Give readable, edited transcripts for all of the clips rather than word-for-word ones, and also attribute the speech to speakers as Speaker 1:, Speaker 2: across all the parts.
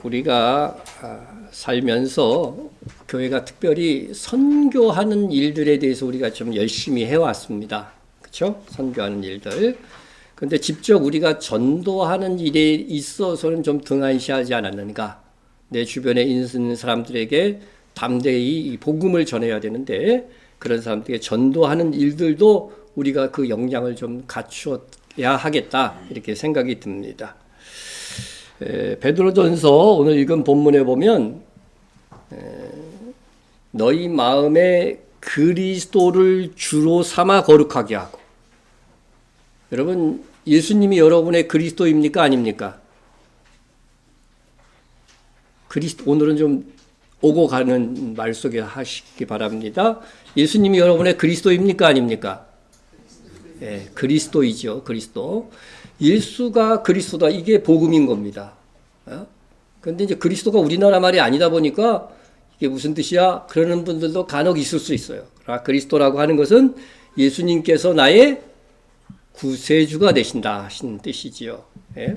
Speaker 1: 우리가 살면서 교회가 특별히 선교하는 일들에 대해서 우리가 좀 열심히 해왔습니다. 그렇죠? 선교하는 일들. 그런데 직접 우리가 전도하는 일에 있어서는 좀 등한시하지 않았는가. 내 주변에 있는 사람들에게 담대히 이 복음을 전해야 되는데 그런 사람들에게 전도하는 일들도 우리가 그 역량을 좀 갖추어야 하겠다 이렇게 생각이 듭니다. 베드로전서 오늘 읽은 본문에 보면 너희 마음에 그리스도를 주로 삼아 거룩하게 하고. 여러분, 예수님이 여러분의 그리스도입니까? 아닙니까? 오늘은 좀 오고 가는 말 속에 하시기 바랍니다. 예수님이 여러분의 그리스도입니까? 아닙니까? 네, 그리스도이죠. 그리스도. 예수가 그리스도다. 이게 복음인 겁니다. 그런데 이제 그리스도가 우리나라 말이 아니다 보니까 이게 무슨 뜻이야? 그러는 분들도 간혹 있을 수 있어요. 그리스도라고 하는 것은 예수님께서 나의 구세주가 되신다 하신 뜻이지요. 예?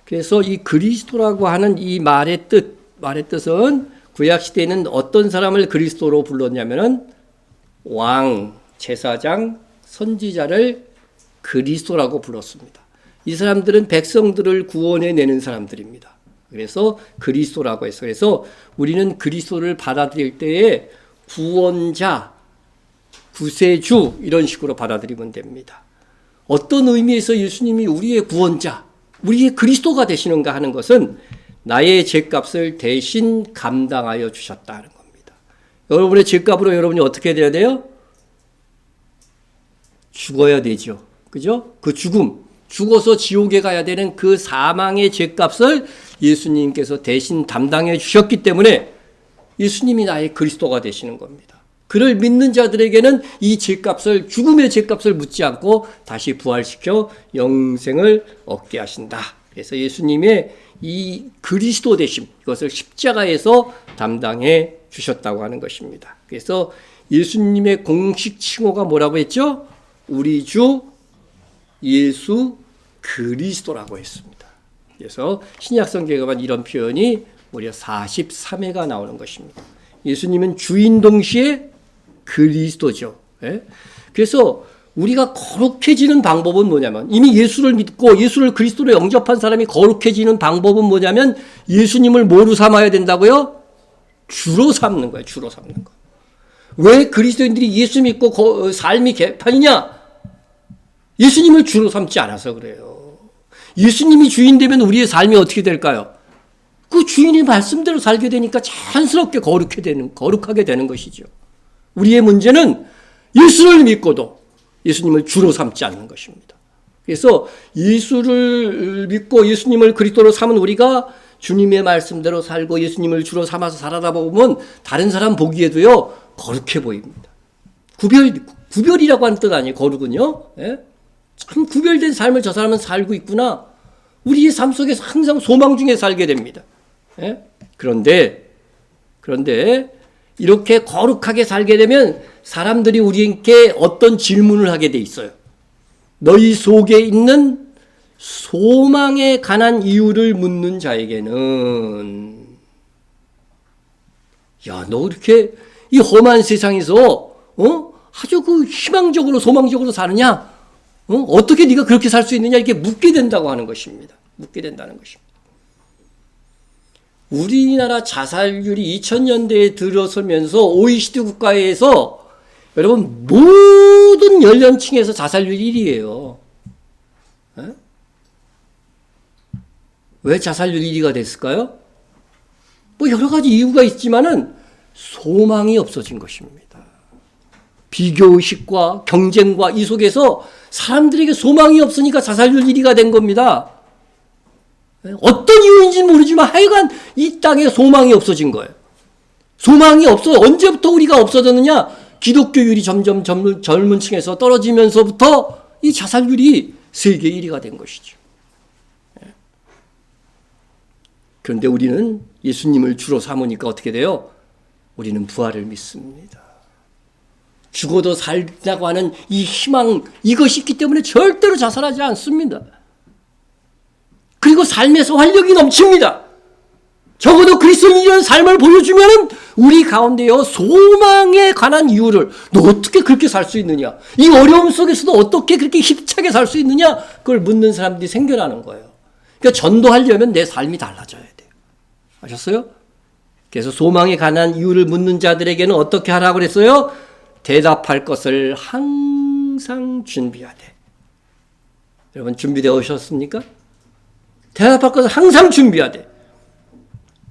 Speaker 1: 그래서 이 그리스도라고 하는 이 말의 뜻은 구약 시대에는 어떤 사람을 그리스도로 불렀냐면은 왕, 제사장, 선지자를 그리스도라고 불렀습니다. 이 사람들은 백성들을 구원해 내는 사람들입니다. 그래서 그리스도라고 했어요. 그래서 우리는 그리스도를 받아들일 때에 구원자, 구세주 이런 식으로 받아들이면 됩니다. 어떤 의미에서 예수님이 우리의 구원자, 우리의 그리스도가 되시는가 하는 것은 나의 죄값을 대신 감당하여 주셨다는 겁니다. 여러분의 죄값으로 여러분이 어떻게 돼야 돼요? 죽어야 되죠. 그죠? 그 죽어서 지옥에 가야 되는 그 사망의 죄값을 예수님께서 대신 담당해 주셨기 때문에 예수님이 나의 그리스도가 되시는 겁니다. 그를 믿는 자들에게는 이 죄값을, 죽음의 죄값을 묻지 않고 다시 부활시켜 영생을 얻게 하신다. 그래서 예수님의 이 그리스도 되심, 이것을 십자가에서 담당해 주셨다고 하는 것입니다. 그래서 예수님의 공식 칭호가 뭐라고 했죠? 우리 주 예수 그리스도라고 했습니다. 그래서 신약성경에 보면 이런 표현이 무려 43회가 나오는 것입니다. 예수님은 주인 동시에 그리스도죠. 예? 그래서 우리가 거룩해지는 방법은 뭐냐면 이미 예수를 믿고 예수를 그리스도로 영접한 사람이 거룩해지는 방법은 뭐냐면 예수님을 뭐로 삼아야 된다고요? 주로 삼는 거예요. 주로 삼는 거. 왜 그리스도인들이 예수 믿고 삶이 개판이냐? 예수님을 주로 삼지 않아서 그래요. 예수님이 주인 되면 우리의 삶이 어떻게 될까요? 그 주인의 말씀대로 살게 되니까 자연스럽게 거룩하게 되는 것이죠. 우리의 문제는 예수를 믿고도 예수님을 주로 삼지 않는 것입니다. 그래서 예수를 믿고 예수님을 그리스도로 삼은 우리가 주님의 말씀대로 살고 예수님을 주로 삼아서 살아다 보면 다른 사람 보기에도요 거룩해 보입니다. 구별이라고 하는 뜻 아니에요. 거룩은요. 예? 참 구별된 삶을 저 사람은 살고 있구나. 우리의 삶 속에서 항상 소망 중에 살게 됩니다. 예? 그런데 이렇게 거룩하게 살게 되면 사람들이 우리에게 어떤 질문을 하게 돼 있어요. 너희 속에 있는 소망에 관한 이유를 묻는 자에게는 야, 너 이렇게 이 험한 세상에서 아주 그 희망적으로 소망적으로 사느냐? 어떻게 네가 그렇게 살 수 있느냐? 이렇게 묻게 된다고 하는 것입니다. 묻게 된다는 것입니다. 우리나라 자살률이 2000년대에 들어서면서 OECD 국가에서 여러분 모든 연령층에서 자살률 1위예요. 왜 자살률 1위가 됐을까요? 뭐 여러 가지 이유가 있지만은 소망이 없어진 것입니다. 비교의식과 경쟁과 이 속에서 사람들에게 소망이 없으니까 자살률 1위가 된 겁니다. 어떤 이유인지는 모르지만 하여간 이 땅에 소망이 없어진 거예요. 소망이 없어. 언제부터 우리가 없어졌느냐? 기독교율이 점점 젊은 층에서 떨어지면서부터 이 자살률이 세계 1위가 된 것이죠. 그런데 우리는 예수님을 주로 삼으니까 어떻게 돼요? 우리는 부활을 믿습니다. 죽어도 살다고 하는 이 희망, 이것이 있기 때문에 절대로 자살하지 않습니다. 그리고 삶에서 활력이 넘칩니다. 적어도 그리스도인이라는 삶을 보여주면 우리 가운데요 소망에 관한 이유를 너 어떻게 그렇게 살 수 있느냐, 이 어려움 속에서도 어떻게 그렇게 힘차게 살 수 있느냐, 그걸 묻는 사람들이 생겨나는 거예요. 그러니까 전도하려면 내 삶이 달라져야 돼요. 아셨어요? 그래서 소망에 관한 이유를 묻는 자들에게는 어떻게 하라고 그랬어요? 대답할 것을 항상 준비하되. 여러분 준비되어 오셨습니까? 대답할 것을 항상 준비하되.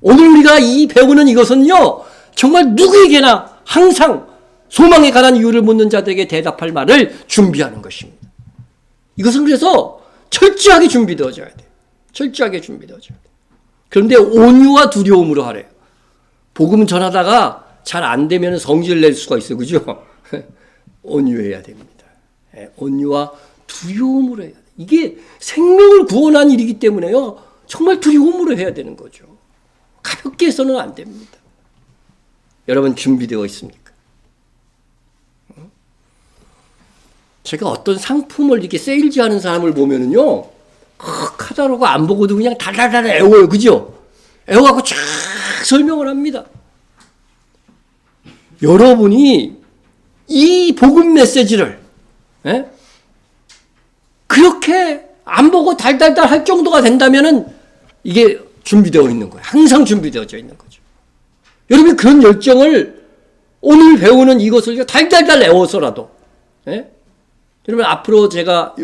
Speaker 1: 오늘 우리가 이 배우는 이것은요, 정말 누구에게나 항상 소망에 관한 이유를 묻는 자들에게 대답할 말을 준비하는 것입니다. 이것은 그래서 철저하게 준비되어져야 돼요. 철저하게 준비되어져야 돼요. 그런데 온유와 두려움으로 하래요. 복음 전하다가 잘 안 되면 성질 낼 수가 있어요. 그죠? 온유해야 됩니다. 온유와 두려움으로 해야 돼요. 이게 생명을 구원한 일이기 때문에요. 정말 두려움으로 해야 되는 거죠. 가볍게 해서는 안 됩니다. 여러분 준비되어 있습니까? 제가 어떤 상품을 이렇게 세일즈하는 사람을 보면은요, 카탈로그 안 보고도 그냥 달달달 애워요. 그죠? 애워갖고 쫙 설명을 합니다. 여러분이 이 복음 메시지를 그렇게 안 보고 달달달 할 정도가 된다면은 이게 준비되어 있는 거예요. 항상 준비되어져 있는 거죠. 여러분이 그런 열정을 오늘 배우는 이것을 달달달 애워서라도, 여러분 앞으로 제가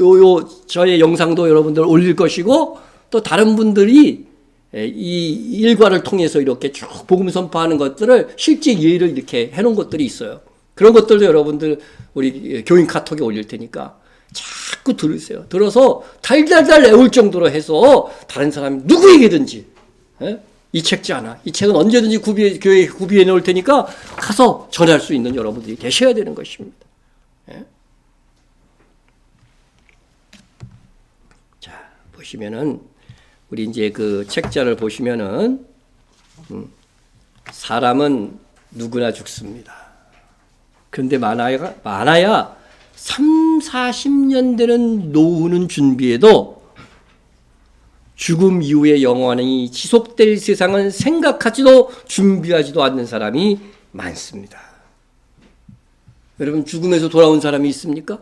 Speaker 1: 저의 영상도 여러분들 올릴 것이고, 또 다른 분들이 이 일과를 통해서 이렇게 쭉 복음 선포하는 것들을 실제 예를 이렇게 해놓은 것들이 있어요. 그런 것들도 여러분들 우리 교인 카톡에 올릴 테니까 자꾸 들으세요. 들어서 달달달 애울 정도로 해서 다른 사람이 누구에게든지, 이 책지 않아, 이 책은 언제든지 교회에 구비해 놓을 테니까 가서 전할 수 있는 여러분들이 되셔야 되는 것입니다. 자, 보시면은 우리 이제 그 책자를 보시면은 사람은 누구나 죽습니다. 그런데 많아야 3, 40년 되는 노후는 준비해도 죽음 이후의 영원히 지속될 세상은 생각하지도 준비하지도 않는 사람이 많습니다. 여러분 죽음에서 돌아온 사람이 있습니까?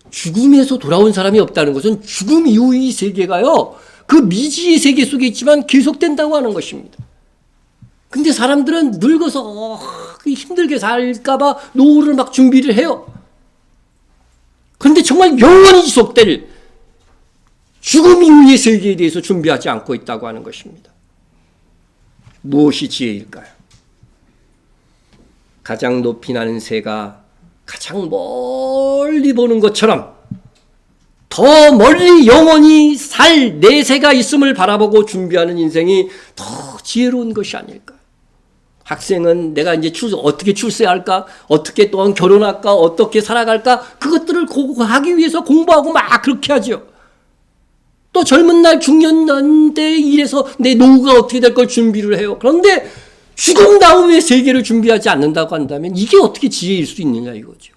Speaker 1: 죽음에서 돌아온 사람이 없다는 것은 죽음 이후의 세계가요, 그 미지의 세계 속에 있지만 계속된다고 하는 것입니다. 근데 사람들은 늙어서 힘들게 살까봐 노후를 막 준비를 해요. 그런데 정말 영원히 지속될 죽음 이후의 세계에 대해서 준비하지 않고 있다고 하는 것입니다. 무엇이 지혜일까요? 가장 높이 나는 새가 가장 멀리 보는 것처럼 더 멀리 영원히 살 내세가 있음을 바라보고 준비하는 인생이 더 지혜로운 것이 아닐까. 학생은 내가 이제 어떻게 출세할까, 어떻게 또한 결혼할까, 어떻게 살아갈까, 그것들을 하기 위해서 공부하고 막 그렇게 하죠. 또 젊은 날 중년 때에 일해서 내 노후가 어떻게 될 걸 준비를 해요. 그런데 죽음 다음의 세계를 준비하지 않는다고 한다면 이게 어떻게 지혜일 수 있느냐 이거죠.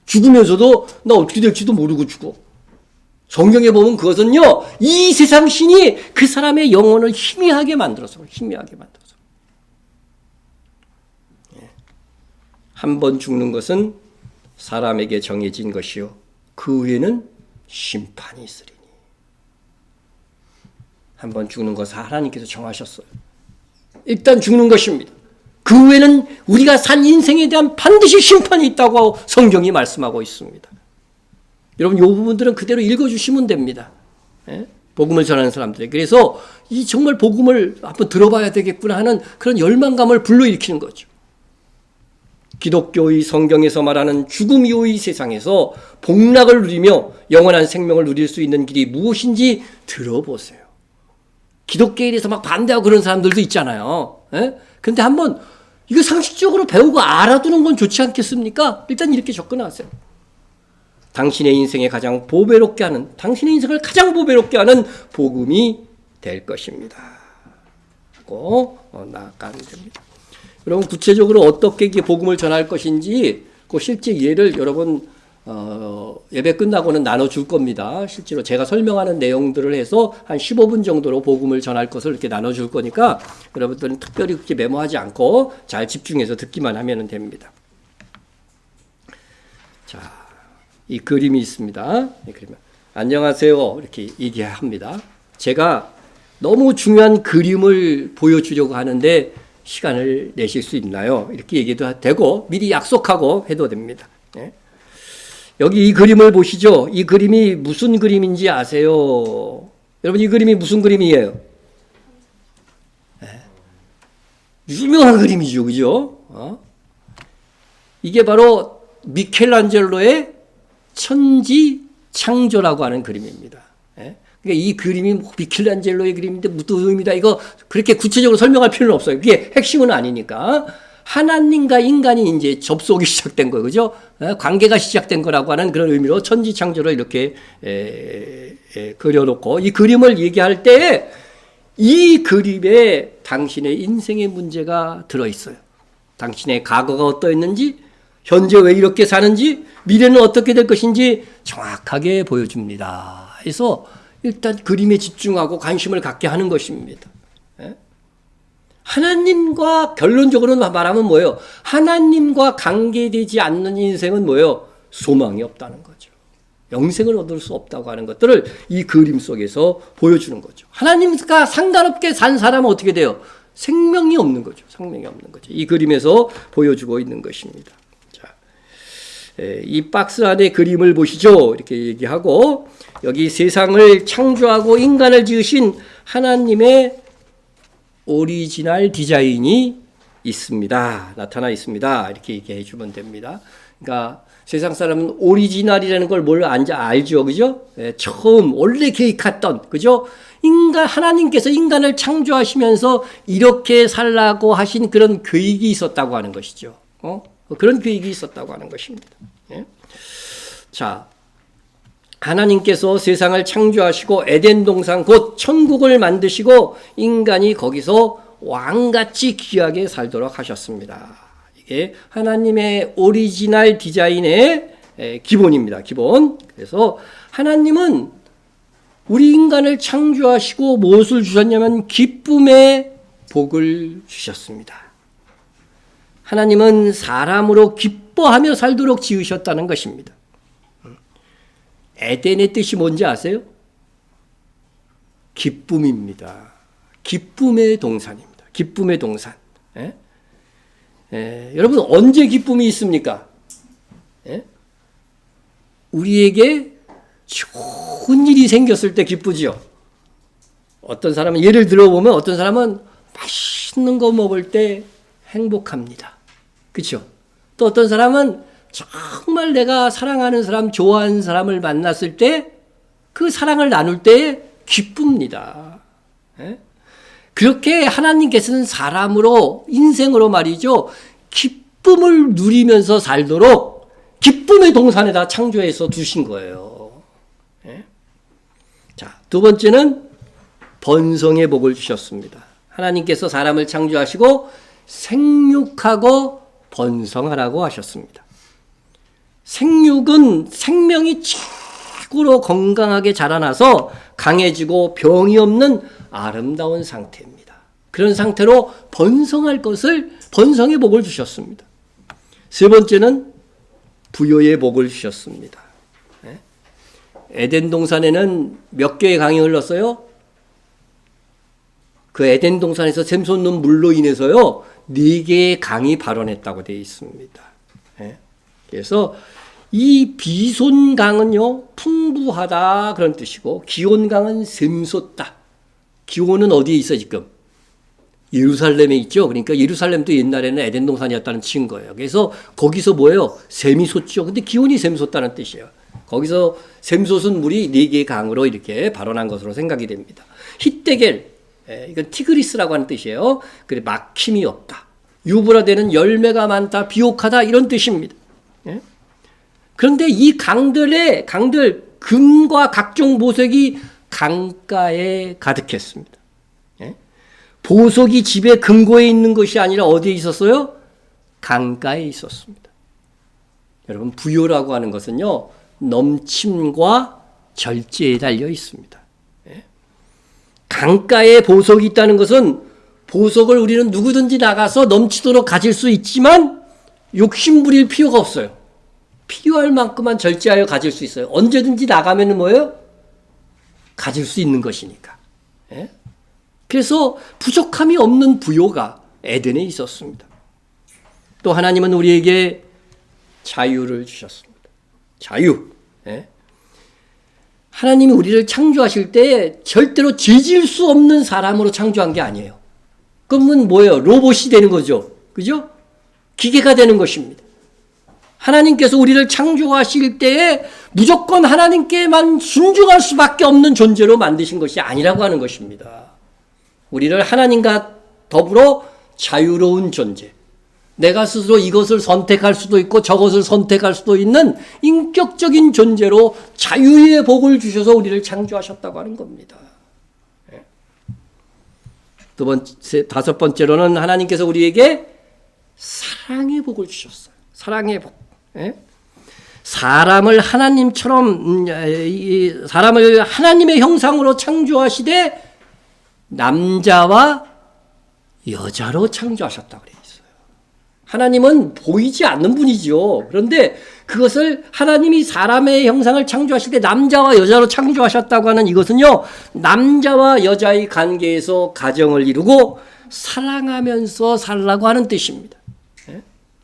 Speaker 1: 죽으면서도 나 어떻게 될지도 모르고 죽어. 성경에 보면 그것은요, 이 세상 신이 그 사람의 영혼을 희미하게 만들어서. 한 번 죽는 것은 사람에게 정해진 것이요, 그 후에는 심판이 있으리니. 한 번 죽는 것을 하나님께서 정하셨어요. 일단 죽는 것입니다. 그 후에는 우리가 산 인생에 대한 반드시 심판이 있다고 성경이 말씀하고 있습니다. 여러분 이 부분들은 그대로 읽어주시면 됩니다. 복음을 전하는 사람들에게. 그래서 이 정말 복음을 한번 들어봐야 되겠구나 하는 그런 열망감을 불러일으키는 거죠. 기독교의 성경에서 말하는 죽음 이후의 세상에서 복락을 누리며 영원한 생명을 누릴 수 있는 길이 무엇인지 들어보세요. 기독교에 대해서 막 반대하고 그런 사람들도 있잖아요. 그런데 한번 이거 상식적으로 배우고 알아두는 건 좋지 않겠습니까? 일단 이렇게 접근하세요. 당신의 인생에 가장 보배롭게 하는, 당신의 인생을 가장 보배롭게 하는 복음이 될 것입니다. 하고 나아가면 됩니다. 여러분 구체적으로 어떻게 이게 복음을 전할 것인지 그 실제 예를 여러분 예배 끝나고는 나눠줄 겁니다. 실제로 제가 설명하는 내용들을 해서 한 15분 정도로 복음을 전할 것을 이렇게 나눠줄 거니까 여러분들은 특별히 그렇게 메모하지 않고 잘 집중해서 듣기만 하면 됩니다. 자, 이 그림이 있습니다. 이 그림. 안녕하세요. 이렇게 얘기합니다. 제가 너무 중요한 그림을 보여주려고 하는데 시간을 내실 수 있나요? 이렇게 얘기도 되고 미리 약속하고 해도 됩니다. 예? 여기 이 그림을 보시죠. 이 그림이 무슨 그림인지 아세요? 여러분 이 그림이 무슨 그림이에요? 예. 유명한 그림이죠. 그죠? 이게 바로 미켈란젤로의 천지창조라고 하는 그림입니다. 예? 그러니까 이 그림이 미켈란젤로의 그림인데 무슨 의미다 이거 그렇게 구체적으로 설명할 필요는 없어요. 그게 핵심은 아니니까. 하나님과 인간이 이제 접속이 시작된 거예요. 그죠? 관계가 시작된 거라고 하는 그런 의미로 천지창조를 이렇게 그려놓고 이 그림을 얘기할 때 이 그림에 당신의 인생의 문제가 들어있어요. 당신의 과거가 어떠했는지, 현재 왜 이렇게 사는지, 미래는 어떻게 될 것인지 정확하게 보여줍니다. 그래서 일단 그림에 집중하고 관심을 갖게 하는 것입니다. 하나님과 결론적으로 말하면 뭐예요? 하나님과 관계되지 않는 인생은 뭐예요? 소망이 없다는 거죠. 영생을 얻을 수 없다고 하는 것들을 이 그림 속에서 보여주는 거죠. 하나님과 상관없게 산 사람은 어떻게 돼요? 생명이 없는 거죠. 생명이 없는 거죠. 이 그림에서 보여주고 있는 것입니다. 자, 이 박스 안에 그림을 보시죠. 이렇게 얘기하고 여기 세상을 창조하고 인간을 지으신 하나님의 오리지널 디자인이 있습니다. 나타나 있습니다. 이렇게 얘기해 주면 됩니다. 그러니까 세상 사람은 오리지널이라는 걸 뭘 알죠. 그죠? 처음 원래 계획했던 그죠? 하나님께서 인간을 창조하시면서 이렇게 살라고 하신 그런 계획이 있었다고 하는 것이죠. 그런 계획이 있었다고 하는 것입니다. 예? 자, 하나님께서 세상을 창조하시고 에덴 동산 곧 천국을 만드시고 인간이 거기서 왕같이 귀하게 살도록 하셨습니다. 이게 하나님의 오리지널 디자인의 기본입니다. 기본. 그래서 하나님은 우리 인간을 창조하시고 무엇을 주셨냐면 기쁨의 복을 주셨습니다. 하나님은 사람으로 기뻐하며 살도록 지으셨다는 것입니다. 에덴의 뜻이 뭔지 아세요? 기쁨입니다. 기쁨의 동산입니다. 기쁨의 동산. 여러분 언제 기쁨이 있습니까? 우리에게 좋은 일이 생겼을 때 기쁘죠. 어떤 사람은 예를 들어보면 어떤 사람은 맛있는 거 먹을 때 행복합니다. 그렇죠? 또 어떤 사람은 정말 내가 사랑하는 사람, 좋아하는 사람을 만났을 때 그 사랑을 나눌 때 기쁩니다. 그렇게 하나님께서는 사람으로 인생으로 말이죠. 기쁨을 누리면서 살도록 기쁨의 동산에다 창조해서 두신 거예요. 자, 두 번째는 번성의 복을 주셨습니다. 하나님께서 사람을 창조하시고 생육하고 번성하라고 하셨습니다. 생육은 생명이 최고로 건강하게 자라나서 강해지고 병이 없는 아름다운 상태입니다. 그런 상태로 번성할 것을 번성의 복을 주셨습니다. 세 번째는 부요의 복을 주셨습니다. 에덴 동산에는 몇 개의 강이 흘렀어요? 그 에덴 동산에서 샘솟는 물로 인해서요 4개의 강이 발원했다고 되어 있습니다. 그래서 이 비손강은요 풍부하다 그런 뜻이고 기온강은 샘솟다. 기온은 어디에 있어 지금? 예루살렘에 있죠. 그러니까 예루살렘도 옛날에는 에덴 동산이었다는 친 거예요. 그래서 거기서 뭐예요? 샘이 솟죠. 근데 기온이 샘솟다는 뜻이에요. 거기서 샘솟은 물이 4개의 강으로 이렇게 발원한 것으로 생각이 됩니다. 히데겔, 이건 티그리스라고 하는 뜻이에요. 그래 막힘이 없다. 유브라데는 열매가 많다, 비옥하다 이런 뜻입니다. 그런데 이 강들 금과 각종 보석이 강가에 가득했습니다. 보석이 집의 금고에 있는 것이 아니라 어디에 있었어요? 강가에 있었습니다. 여러분, 부요라고 하는 것은요, 넘침과 절제에 달려 있습니다. 강가에 보석이 있다는 것은 보석을 우리는 누구든지 나가서 넘치도록 가질 수 있지만 욕심 부릴 필요가 없어요. 필요할 만큼만 절제하여 가질 수 있어요. 언제든지 나가면 뭐예요? 가질 수 있는 것이니까. 그래서 부족함이 없는 부요가 에덴에 있었습니다. 또 하나님은 우리에게 자유를 주셨습니다. 자유. 하나님이 우리를 창조하실 때 절대로 죄질 수 없는 사람으로 창조한 게 아니에요. 그러면 뭐예요? 로봇이 되는 거죠. 그죠? 기계가 되는 것입니다. 하나님께서 우리를 창조하실 때에 무조건 하나님께만 순종할 수밖에 없는 존재로 만드신 것이 아니라고 하는 것입니다. 우리를 하나님과 더불어 자유로운 존재, 내가 스스로 이것을 선택할 수도 있고 저것을 선택할 수도 있는 인격적인 존재로 자유의 복을 주셔서 우리를 창조하셨다고 하는 겁니다. 다섯 번째로는 하나님께서 우리에게 사랑의 복을 주셨어요. 사랑의 복. 사람을 하나님처럼, 사람을 하나님의 형상으로 창조하시되 남자와 여자로 창조하셨다고 그래요. 하나님은 보이지 않는 분이죠. 그런데 그것을 하나님이 사람의 형상을 창조하실 때 남자와 여자로 창조하셨다고 하는 이것은요, 남자와 여자의 관계에서 가정을 이루고 사랑하면서 살라고 하는 뜻입니다.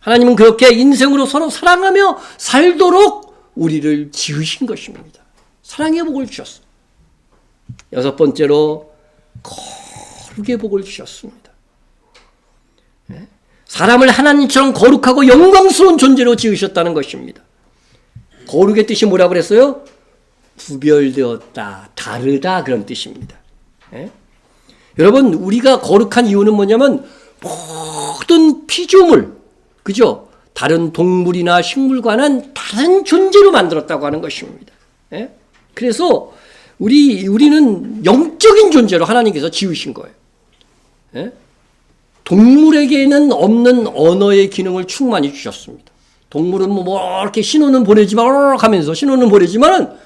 Speaker 1: 하나님은 그렇게 인생으로 서로 사랑하며 살도록 우리를 지으신 것입니다. 사랑의 복을 주셨습니다. 여섯 번째로 거룩의 복을 주셨습니다. 사람을 하나님처럼 거룩하고 영광스러운 존재로 지으셨다는 것입니다. 거룩의 뜻이 뭐라고 그랬어요? 구별되었다, 다르다, 그런 뜻입니다. 여러분, 우리가 거룩한 이유는 뭐냐면 모든 피조물, 그죠? 다른 동물이나 식물과는 다른 존재로 만들었다고 하는 것입니다. 그래서 우리는 영적인 존재로 하나님께서 지으신 거예요. 동물에게는 없는 언어의 기능을 충만히 주셨습니다. 동물은 뭐 이렇게 신호는 보내지만 하면서 신호는 보내지만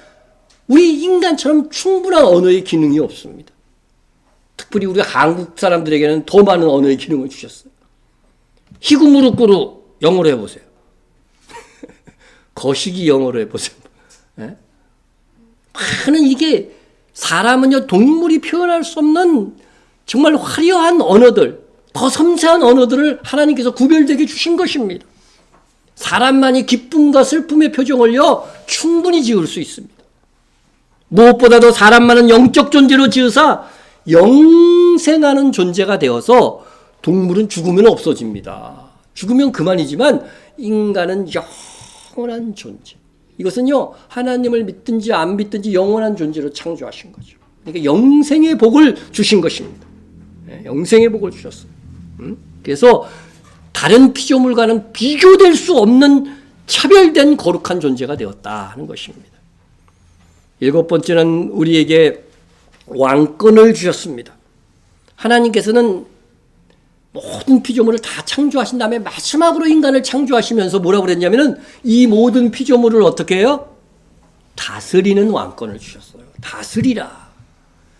Speaker 1: 우리 인간처럼 충분한 언어의 기능이 없습니다. 특별히 우리 한국 사람들에게는 더 많은 언어의 기능을 주셨어요. 희구무룩구루 영어로 해보세요. 거시기 영어로 해보세요. 많은 이게 사람은요, 동물이 표현할 수 없는 정말 화려한 언어들, 더 섬세한 언어들을 하나님께서 구별되게 주신 것입니다. 사람만이 기쁨과 슬픔의 표정을요, 충분히 지을 수 있습니다. 무엇보다도 사람만은 영적 존재로 지으사 영생하는 존재가 되어서 동물은 죽으면 없어집니다. 죽으면 그만이지만 인간은 영원한 존재. 이것은요, 하나님을 믿든지 안 믿든지 영원한 존재로 창조하신 거죠. 그러니까 영생의 복을 주신 것입니다. 영생의 복을 주셨어요. 그래서 다른 피조물과는 비교될 수 없는 차별된 거룩한 존재가 되었다 하는 것입니다. 일곱 번째는 우리에게 왕권을 주셨습니다. 하나님께서는 모든 피조물을 다 창조하신 다음에 마지막으로 인간을 창조하시면서 뭐라고 그랬냐면은 이 모든 피조물을 어떻게 해요? 다스리는 왕권을 주셨어요. 다스리라.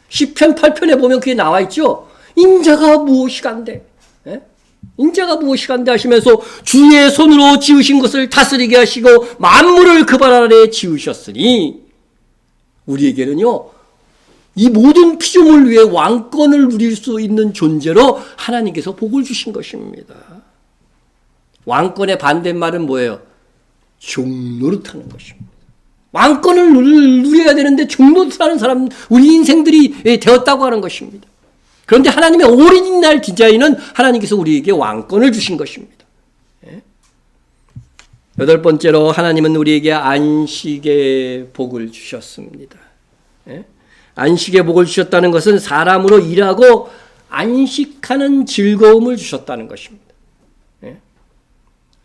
Speaker 1: 시편 8편에 보면 그게 나와 있죠. 인자가 무엇이간데, 인자가 무엇이간데 하시면서 주의 손으로 지으신 것을 다스리게 하시고 만물을 그 발 아래 지으셨으니 우리에게는요, 이 모든 피조물 위에 왕권을 누릴 수 있는 존재로 하나님께서 복을 주신 것입니다. 왕권의 반대말은 뭐예요? 종노릇하는 것입니다. 왕권을 누려야 되는데 종노릇하는 사람, 우리 인생들이 되었다고 하는 것입니다. 그런데 하나님의 오리지널 디자인은 하나님께서 우리에게 왕권을 주신 것입니다. 여덟 번째로 하나님은 우리에게 안식의 복을 주셨습니다. 안식의 복을 주셨다는 것은 사람으로 일하고 안식하는 즐거움을 주셨다는 것입니다.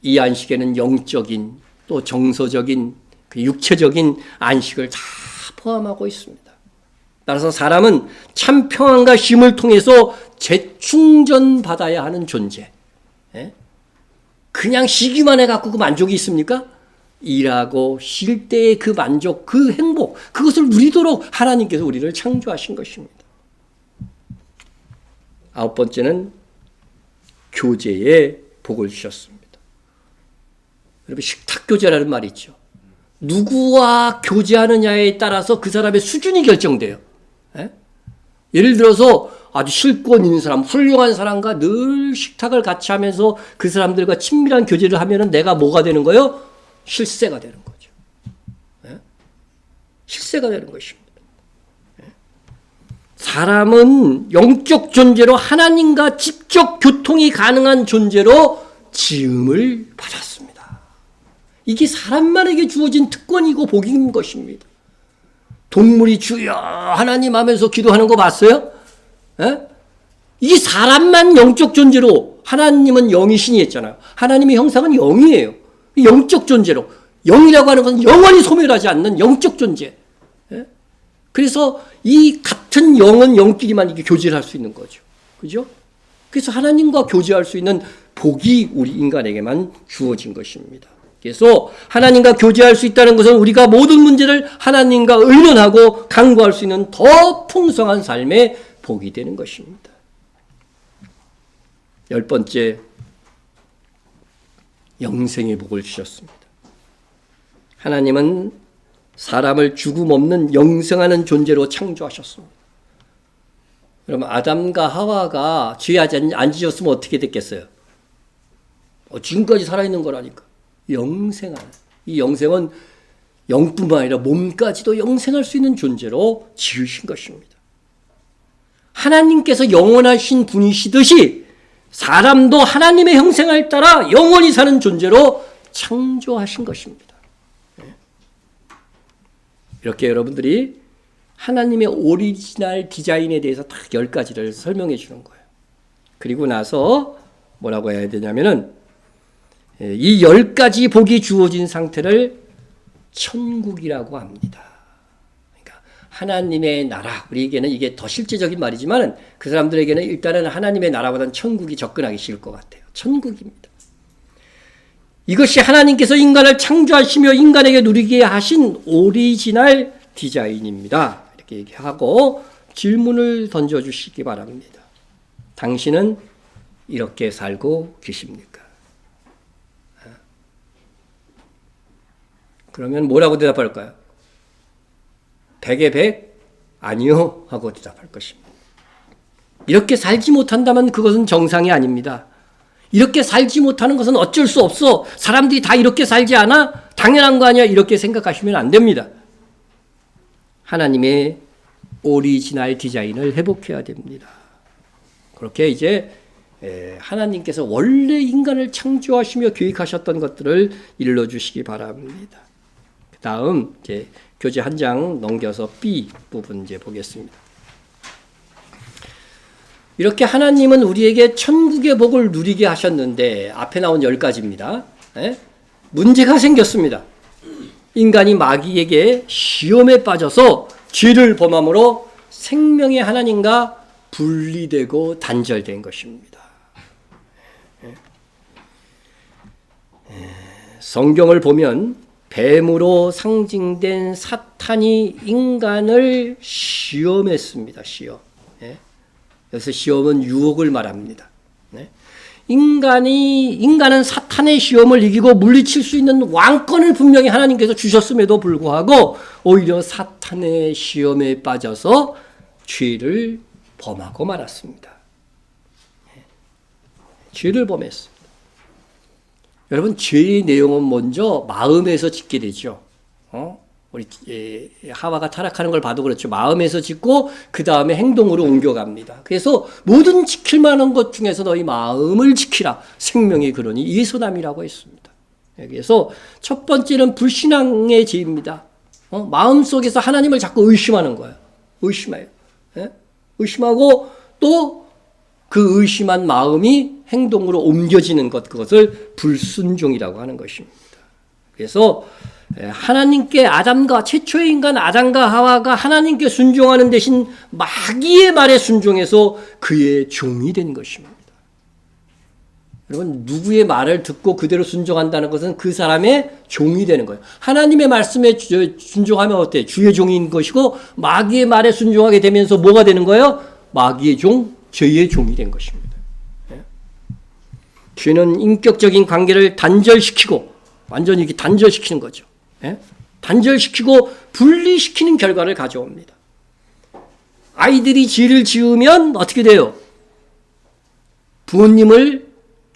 Speaker 1: 이 안식에는 영적인 또 정서적인 그 육체적인 안식을 다 포함하고 있습니다. 따라서 사람은 참 평안과 쉼을 통해서 재충전받아야 하는 존재. 그냥 쉬기만 해갖고 그 만족이 있습니까? 일하고 쉴 때의 그 만족, 그 행복, 그것을 누리도록 하나님께서 우리를 창조하신 것입니다. 9번째는 교제의 복을 주셨습니다. 여러분, 식탁교제라는 말이 있죠. 누구와 교제하느냐에 따라서 그 사람의 수준이 결정돼요. 예를 들어서 아주 실권 있는 사람, 훌륭한 사람과 늘 식탁을 같이 하면서 그 사람들과 친밀한 교제를 하면은 내가 뭐가 되는 거예요? 실세가 되는 거죠. 실세가 되는 것입니다. 사람은 영적 존재로 하나님과 직접 교통이 가능한 존재로 지음을 받았습니다. 이게 사람만에게 주어진 특권이고 복인 것입니다. 동물이 주여 하나님 하면서 기도하는 거 봤어요? 이게 사람만 영적 존재로, 하나님은 영이신이 했잖아요. 하나님의 형상은 영이에요. 영적 존재로. 영이라고 하는 것은 영원히 소멸하지 않는 영적 존재. 그래서 이 같은 영은 영끼리만 이게 교제를 할 수 있는 거죠. 그죠? 그래서 하나님과 교제할 수 있는 복이 우리 인간에게만 주어진 것입니다. 그래서 하나님과 교제할 수 있다는 것은 우리가 모든 문제를 하나님과 의논하고 강구할 수 있는 더 풍성한 삶의 복이 되는 것입니다. 10번째, 영생의 복을 주셨습니다. 하나님은 사람을 죽음 없는 영생하는 존재로 창조하셨습니다. 그러면 아담과 하와가 죄하지 안 지었으면 어떻게 됐겠어요? 지금까지 살아있는 거라니까. 영생하는. 이 영생은 영뿐만 아니라 몸까지도 영생할 수 있는 존재로 지으신 것입니다. 하나님께서 영원하신 분이시듯이 사람도 하나님의 형상을 따라 영원히 사는 존재로 창조하신 것입니다. 이렇게 여러분들이 하나님의 오리지널 디자인에 대해서 딱 10가지를 설명해 주는 거예요. 그리고 나서 뭐라고 해야 되냐면은 이 10가지 복이 주어진 상태를 천국이라고 합니다. 그러니까 하나님의 나라, 우리에게는 이게 더 실제적인 말이지만 그 사람들에게는 일단은 하나님의 나라보다는 천국이 접근하기 쉬울 것 같아요. 천국입니다. 이것이 하나님께서 인간을 창조하시며 인간에게 누리게 하신 오리지널 디자인입니다. 이렇게 얘기하고 질문을 던져주시기 바랍니다. 당신은 이렇게 살고 계십니까? 그러면 뭐라고 대답할까요? 100에 100? 아니요 하고 대답할 것입니다. 이렇게 살지 못한다면 그것은 정상이 아닙니다. 이렇게 살지 못하는 것은 어쩔 수 없어. 사람들이 다 이렇게 살지 않아? 당연한 거 아니야? 이렇게 생각하시면 안 됩니다. 하나님의 오리지널 디자인을 회복해야 됩니다. 그렇게 이제 하나님께서 원래 인간을 창조하시며 계획하셨던 것들을 일러주시기 바랍니다. 그 다음 이제 교재 한 장 넘겨서 B 부분 이제 보겠습니다. 이렇게 하나님은 우리에게 천국의 복을 누리게 하셨는데 앞에 나온 10가지입니다. 문제가 생겼습니다. 인간이 마귀에게 시험에 빠져서 죄를 범함으로 생명의 하나님과 분리되고 단절된 것입니다. 성경을 보면 뱀으로 상징된 사탄이 인간을 시험했습니다. 시험. 여기서 시험은 유혹을 말합니다. 인간은 사탄의 시험을 이기고 물리칠 수 있는 왕권을 분명히 하나님께서 주셨음에도 불구하고 오히려 사탄의 시험에 빠져서 죄를 범하고 말았습니다. 죄를 범했습니다. 여러분, 죄의 내용은 먼저 마음에서 짓게 되죠. 우리 하와가 타락하는 걸 봐도 그렇죠. 마음에서 짓고 그 다음에 행동으로 옮겨갑니다. 그래서 모든 지킬 만한 것 중에서 너희 마음을 지키라. 생명의 근원이 예수남이라고 했습니다. 그래서 첫 번째는 불신앙의 죄입니다. 마음속에서 하나님을 자꾸 의심하는 거예요. 의심해요. 의심하고 또 그 의심한 마음이 행동으로 옮겨지는 것, 그것을 불순종이라고 하는 것입니다. 그래서 하나님께 아담과 최초의 인간 아담과 하와가 하나님께 순종하는 대신 마귀의 말에 순종해서 그의 종이 된 것입니다. 여러분, 누구의 말을 듣고 그대로 순종한다는 것은 그 사람의 종이 되는 거예요. 하나님의 말씀에 순종하면 어때요? 주의 종인 것이고, 마귀의 말에 순종하게 되면서 뭐가 되는 거예요? 마귀의 종, 죄의 종이 된 것입니다. 죄는 인격적인 관계를 단절시키고, 완전히 이렇게 단절시키는 거죠. 단절시키고 분리시키는 결과를 가져옵니다. 아이들이 죄를 지으면 어떻게 돼요?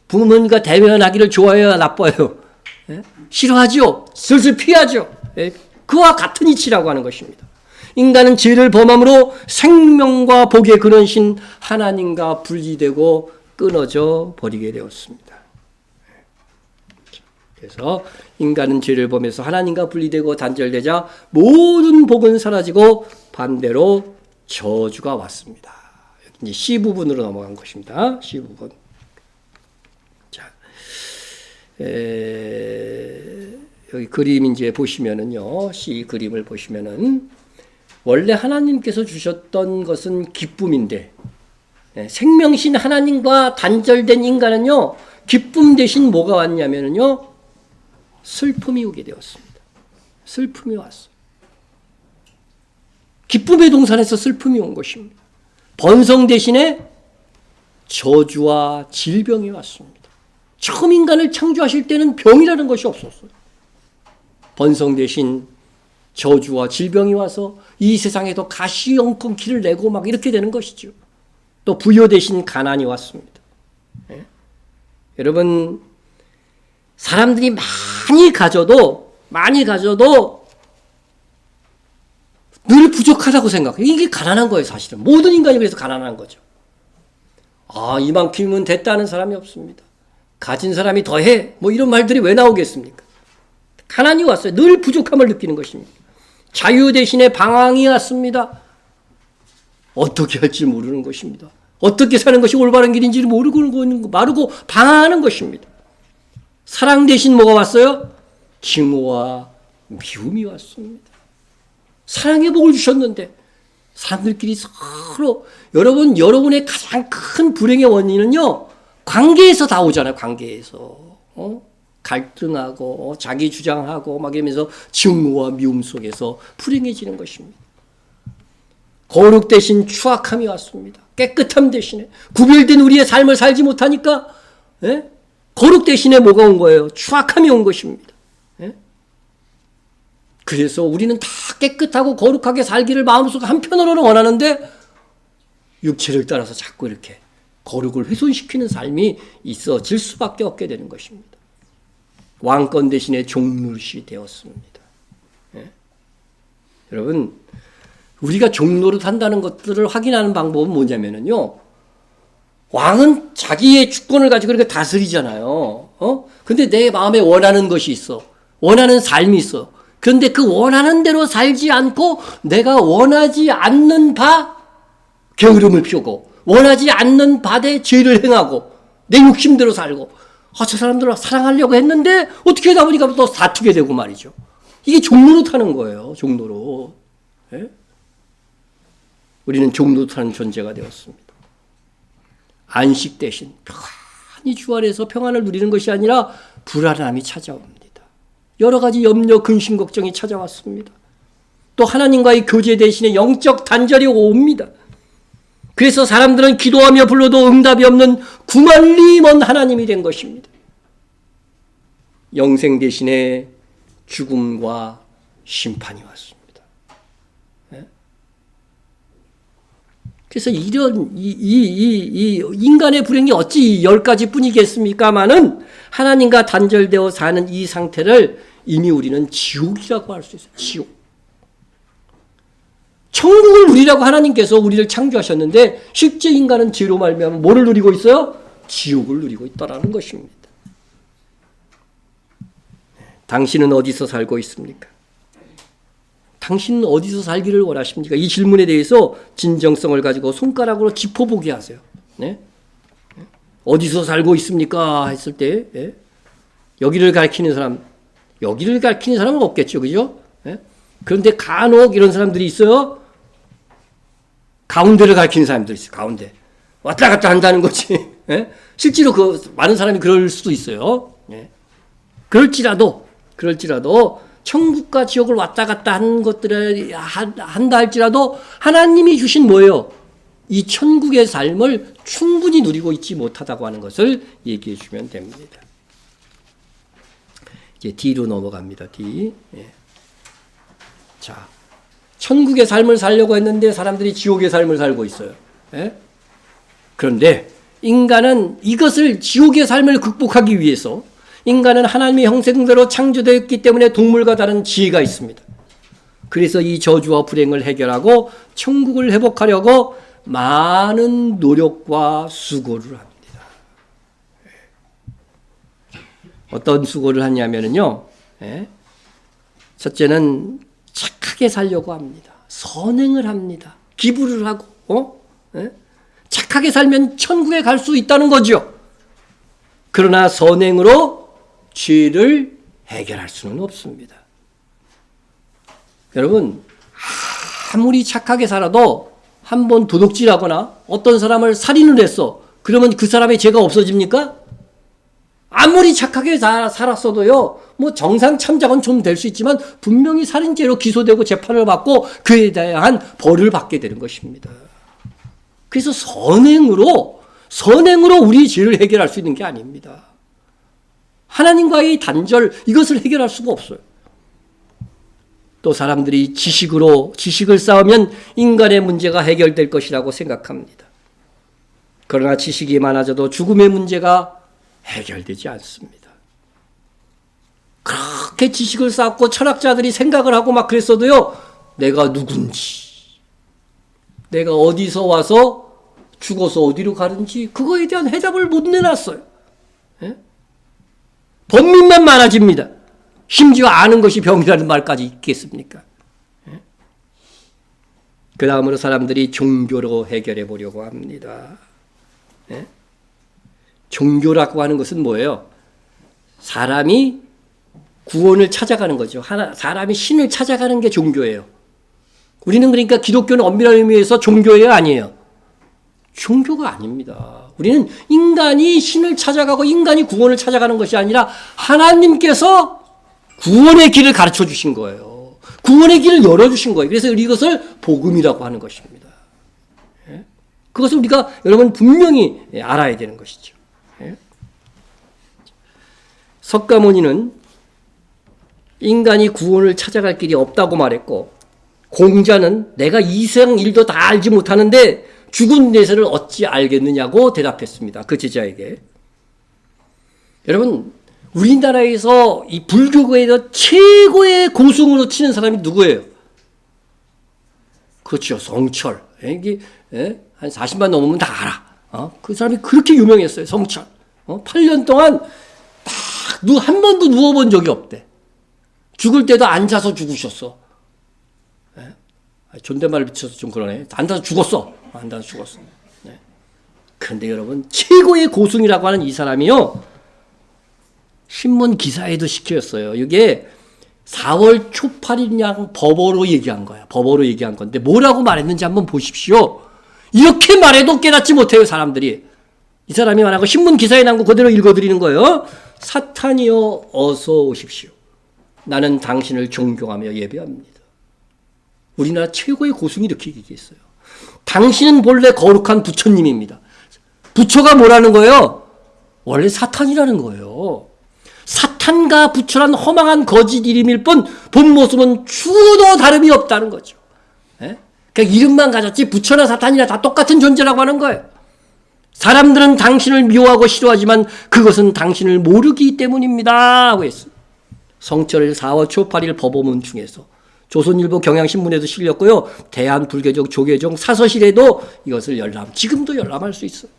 Speaker 1: 부모님과 대면하기를 좋아해요, 나빠요? 싫어하죠? 슬슬 피하죠? 그와 같은 이치라고 하는 것입니다. 인간은 죄를 범함으로 생명과 복의 근원신 하나님과 분리되고 끊어져 버리게 되었습니다. 그래서 인간은 죄를 범해서 하나님과 분리되고 단절되자 모든 복은 사라지고 반대로 저주가 왔습니다. 이제 C 부분으로 넘어간 것입니다. C 부분. 자, 여기 그림 이제 보시면은요, C 그림을 보시면은 원래 하나님께서 주셨던 것은 기쁨인데, 생명신 하나님과 단절된 인간은요, 기쁨 대신 뭐가 왔냐면은요, 슬픔이 오게 되었습니다. 슬픔이 왔어요. 기쁨의 동산에서 슬픔이 온 것입니다. 번성 대신에 저주와 질병이 왔습니다. 처음 인간을 창조하실 때는 병이라는 것이 없었어요. 번성 대신 저주와 질병이 와서 이 세상에도 가시영건키를 내고 막 이렇게 되는 것이죠. 또 부요 대신 가난이 왔습니다. 여러분, 사람들이 많이 가져도 늘 부족하다고 생각해요. 이게 가난한 거예요, 사실은. 모든 인간이 그래서 가난한 거죠. 이만큼이면 됐다는 사람이 없습니다. 가진 사람이 더해. 이런 말들이 왜 나오겠습니까? 가난이 왔어요. 늘 부족함을 느끼는 것입니다. 자유 대신에 방황이 왔습니다. 어떻게 할지 모르는 것입니다. 어떻게 사는 것이 올바른 길인지를 모르고 방황하는 것입니다. 사랑 대신 뭐가 왔어요? 증오와 미움이 왔습니다. 사랑의 복을 주셨는데 사람들끼리 서로, 여러분의 가장 큰 불행의 원인은요, 관계에서 다 오잖아요. 관계에서 갈등하고 자기 주장하고 막 이러면서 증오와 미움 속에서 불행해지는 것입니다. 거룩 대신 추악함이 왔습니다. 깨끗함 대신에 구별된 우리의 삶을 살지 못하니까 거룩 대신에 뭐가 온 거예요? 추악함이 온 것입니다. 그래서 우리는 다 깨끗하고 거룩하게 살기를 마음속에 한편으로는 원하는데 육체를 따라서 자꾸 이렇게 거룩을 훼손시키는 삶이 있어질 수밖에 없게 되는 것입니다. 왕권 대신에 종노릇이 되었습니다. 여러분, 우리가 종노릇 한다는 것들을 확인하는 방법은 뭐냐면요, 왕은 자기의 주권을 가지고 이렇게 다스리잖아요. 근데 내 마음에 원하는 것이 있어. 원하는 삶이 있어. 그런데 그 원하는 대로 살지 않고 내가 원하지 않는 바 게으름을 피우고 원하지 않는 바대 죄를 행하고 내 욕심대로 살고 저 사람들을 사랑하려고 했는데 어떻게 하다 보니까 또 다투게 되고 말이죠. 이게 종노릇 하는 거예요. 종노릇. 우리는 종노릇 하는 존재가 되었습니다. 안식 대신 평안히 주 안에서 평안을 누리는 것이 아니라 불안함이 찾아옵니다. 여러 가지 염려, 근심, 걱정이 찾아왔습니다. 또 하나님과의 교제 대신에 영적 단절이 옵니다. 그래서 사람들은 기도하며 불러도 응답이 없는 구만리 먼 하나님이 된 것입니다. 영생 대신에 죽음과 심판이 왔습니다. 그래서 이런 이 인간의 불행이 어찌 10가지 뿐이겠습니까마는 하나님과 단절되어 사는 이 상태를 이미 우리는 지옥이라고 할 수 있어요. 지옥. 천국을 누리라고 하나님께서 우리를 창조하셨는데 실제 인간은 죄로 말미암아 뭐를 누리고 있어요? 지옥을 누리고 있다라는 것입니다. 당신은 어디서 살고 있습니까? 당신은 어디서 살기를 원하십니까? 이 질문에 대해서 진정성을 가지고 손가락으로 짚어보게 하세요. 네? 어디서 살고 있습니까? 했을 때 여기를 가리키는 사람, 여기를 가리키는 사람은 없겠죠. 그죠? 예? 그런데 간혹 이런 사람들이 있어요. 가운데를 가리키는 사람들이 있어요. 가운데. 왔다 갔다 한다는 거지. 예? 실제로 많은 사람이 그럴 수도 있어요. 예? 그럴지라도 천국과 지옥을 왔다 갔다 하는 것들을 한다 할지라도 하나님이 주신 뭐예요? 이 천국의 삶을 충분히 누리고 있지 못하다고 하는 것을 얘기해 주면 됩니다. 이제 D로 넘어갑니다. D. 예. 자, 천국의 삶을 살려고 했는데 사람들이 지옥의 삶을 살고 있어요. 예? 그런데 인간은 이것을 지옥의 삶을 극복하기 위해서 인간은 하나님의 형상대로 창조되었기 때문에 동물과 다른 지혜가 있습니다. 그래서 이 저주와 불행을 해결하고 천국을 회복하려고 많은 노력과 수고를 합니다. 어떤 수고를 하냐면요. 첫째는 착하게 살려고 합니다. 선행을 합니다. 기부를 하고, 착하게 살면 천국에 갈 수 있다는 거죠. 그러나 선행으로 죄를 해결할 수는 없습니다. 여러분, 아무리 착하게 살아도 한번 도둑질하거나 어떤 사람을 살인을 했어. 그러면 그 사람의 죄가 없어집니까? 아무리 착하게 살았어도요, 뭐 정상 참작은 좀 될 수 있지만 분명히 살인죄로 기소되고 재판을 받고 그에 대한 벌을 받게 되는 것입니다. 그래서 선행으로 우리 죄를 해결할 수 있는 게 아닙니다. 하나님과의 단절, 이것을 해결할 수가 없어요. 또 사람들이 지식을 쌓으면 인간의 문제가 해결될 것이라고 생각합니다. 그러나 지식이 많아져도 죽음의 문제가 해결되지 않습니다. 그렇게 지식을 쌓고 철학자들이 생각을 하고 막 그랬어도요, 내가 누군지, 내가 어디서 와서 죽어서 어디로 가는지 그거에 대한 해답을 못 내놨어요. 예? 범민만 많아집니다. 심지어 아는 것이 병이라는 말까지 있겠습니까? 예? 그 다음으로 사람들이 종교로 해결해 보려고 합니다. 예? 종교라고 하는 것은 뭐예요? 사람이 구원을 찾아가는 거죠. 사람이 신을 찾아가는 게 종교예요. 우리는 그러니까 기독교는 엄밀한 의미에서 종교예요, 아니에요? 종교가 아닙니다. 우리는 인간이 신을 찾아가고 인간이 구원을 찾아가는 것이 아니라 하나님께서 구원의 길을 가르쳐 주신 거예요. 구원의 길을 열어주신 거예요. 그래서 이것을 복음이라고 하는 것입니다. 그것을 우리가 여러분 분명히 알아야 되는 것이죠. 석가모니는 인간이 구원을 찾아갈 길이 없다고 말했고, 공자는 내가 이 세상 일도 다 알지 못하는데 죽은 내세를 어찌 알겠느냐고 대답했습니다. 그 제자에게. 여러분, 우리나라에서 이 불교계에서 최고의 고승으로 치는 사람이 누구예요? 그렇죠. 성철. 이게 한 40만 넘으면 다 알아. 그 사람이 그렇게 유명했어요. 성철. 8년 동안 딱 한 번도 누워본 적이 없대. 죽을 때도 앉아서 죽으셨어. 존댓말을 붙여서 좀 그러네. 앉아서 죽었어. 네. 그런데 여러분, 최고의 고승이라고 하는 이 사람이요, 신문 기사에도 시켰어요. 이게 4월 초 8일량 법어로 얘기한 거야. 법어로 얘기한 건데 뭐라고 말했는지 한번 보십시오. 이렇게 말해도 깨닫지 못해요, 사람들이. 이 사람이 말하고 신문 기사에 난 거 그대로 읽어드리는 거예요. 사탄이여 어서 오십시오. 나는 당신을 존경하며 예배합니다. 우리나라 최고의 고승이 이렇게 얘기했어요. 당신은 본래 거룩한 부처님입니다. 부처가 뭐라는 거예요? 원래 사탄이라는 거예요. 사탄과 부처란 허망한 거짓 이름일 뿐 본 모습은 추도 다름이 없다는 거죠. 그러니까 이름만 가졌지 부처나 사탄이나 다 똑같은 존재라고 하는 거예요. 사람들은 당신을 미워하고 싫어하지만 그것은 당신을 모르기 때문입니다 하고 했어요. 성철 4월 초 8일 법오문 중에서 조선일보 경향신문에도 실렸고요. 대한불교적 조계종 사서실에도 이것을 지금도 열람할 수 있어요.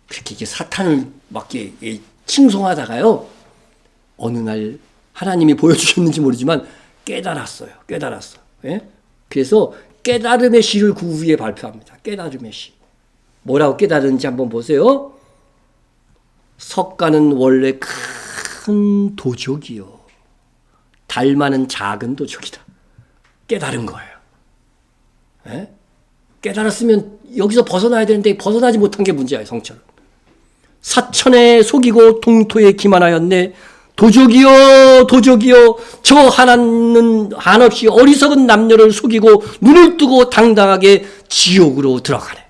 Speaker 1: 그렇게 이게 사탄을 막 칭송하다가요, 어느 날 하나님이 보여주셨는지 모르지만 깨달았어요. 예? 그래서 깨달음의 시를 그 후에 발표합니다. 깨달음의 시. 뭐라고 깨달은지 한번 보세요. 석가는 원래 큰 도적이요. 달마는 작은 도적이다. 깨달은 거예요. 에? 깨달았으면 여기서 벗어나야 되는데 벗어나지 못한 게 문제야, 성철은. 사천에 속이고 동토에 기만하였네. 도적이여 도적이여 저 하나는 한없이 어리석은 남녀를 속이고 눈을 뜨고 당당하게 지옥으로 들어가네.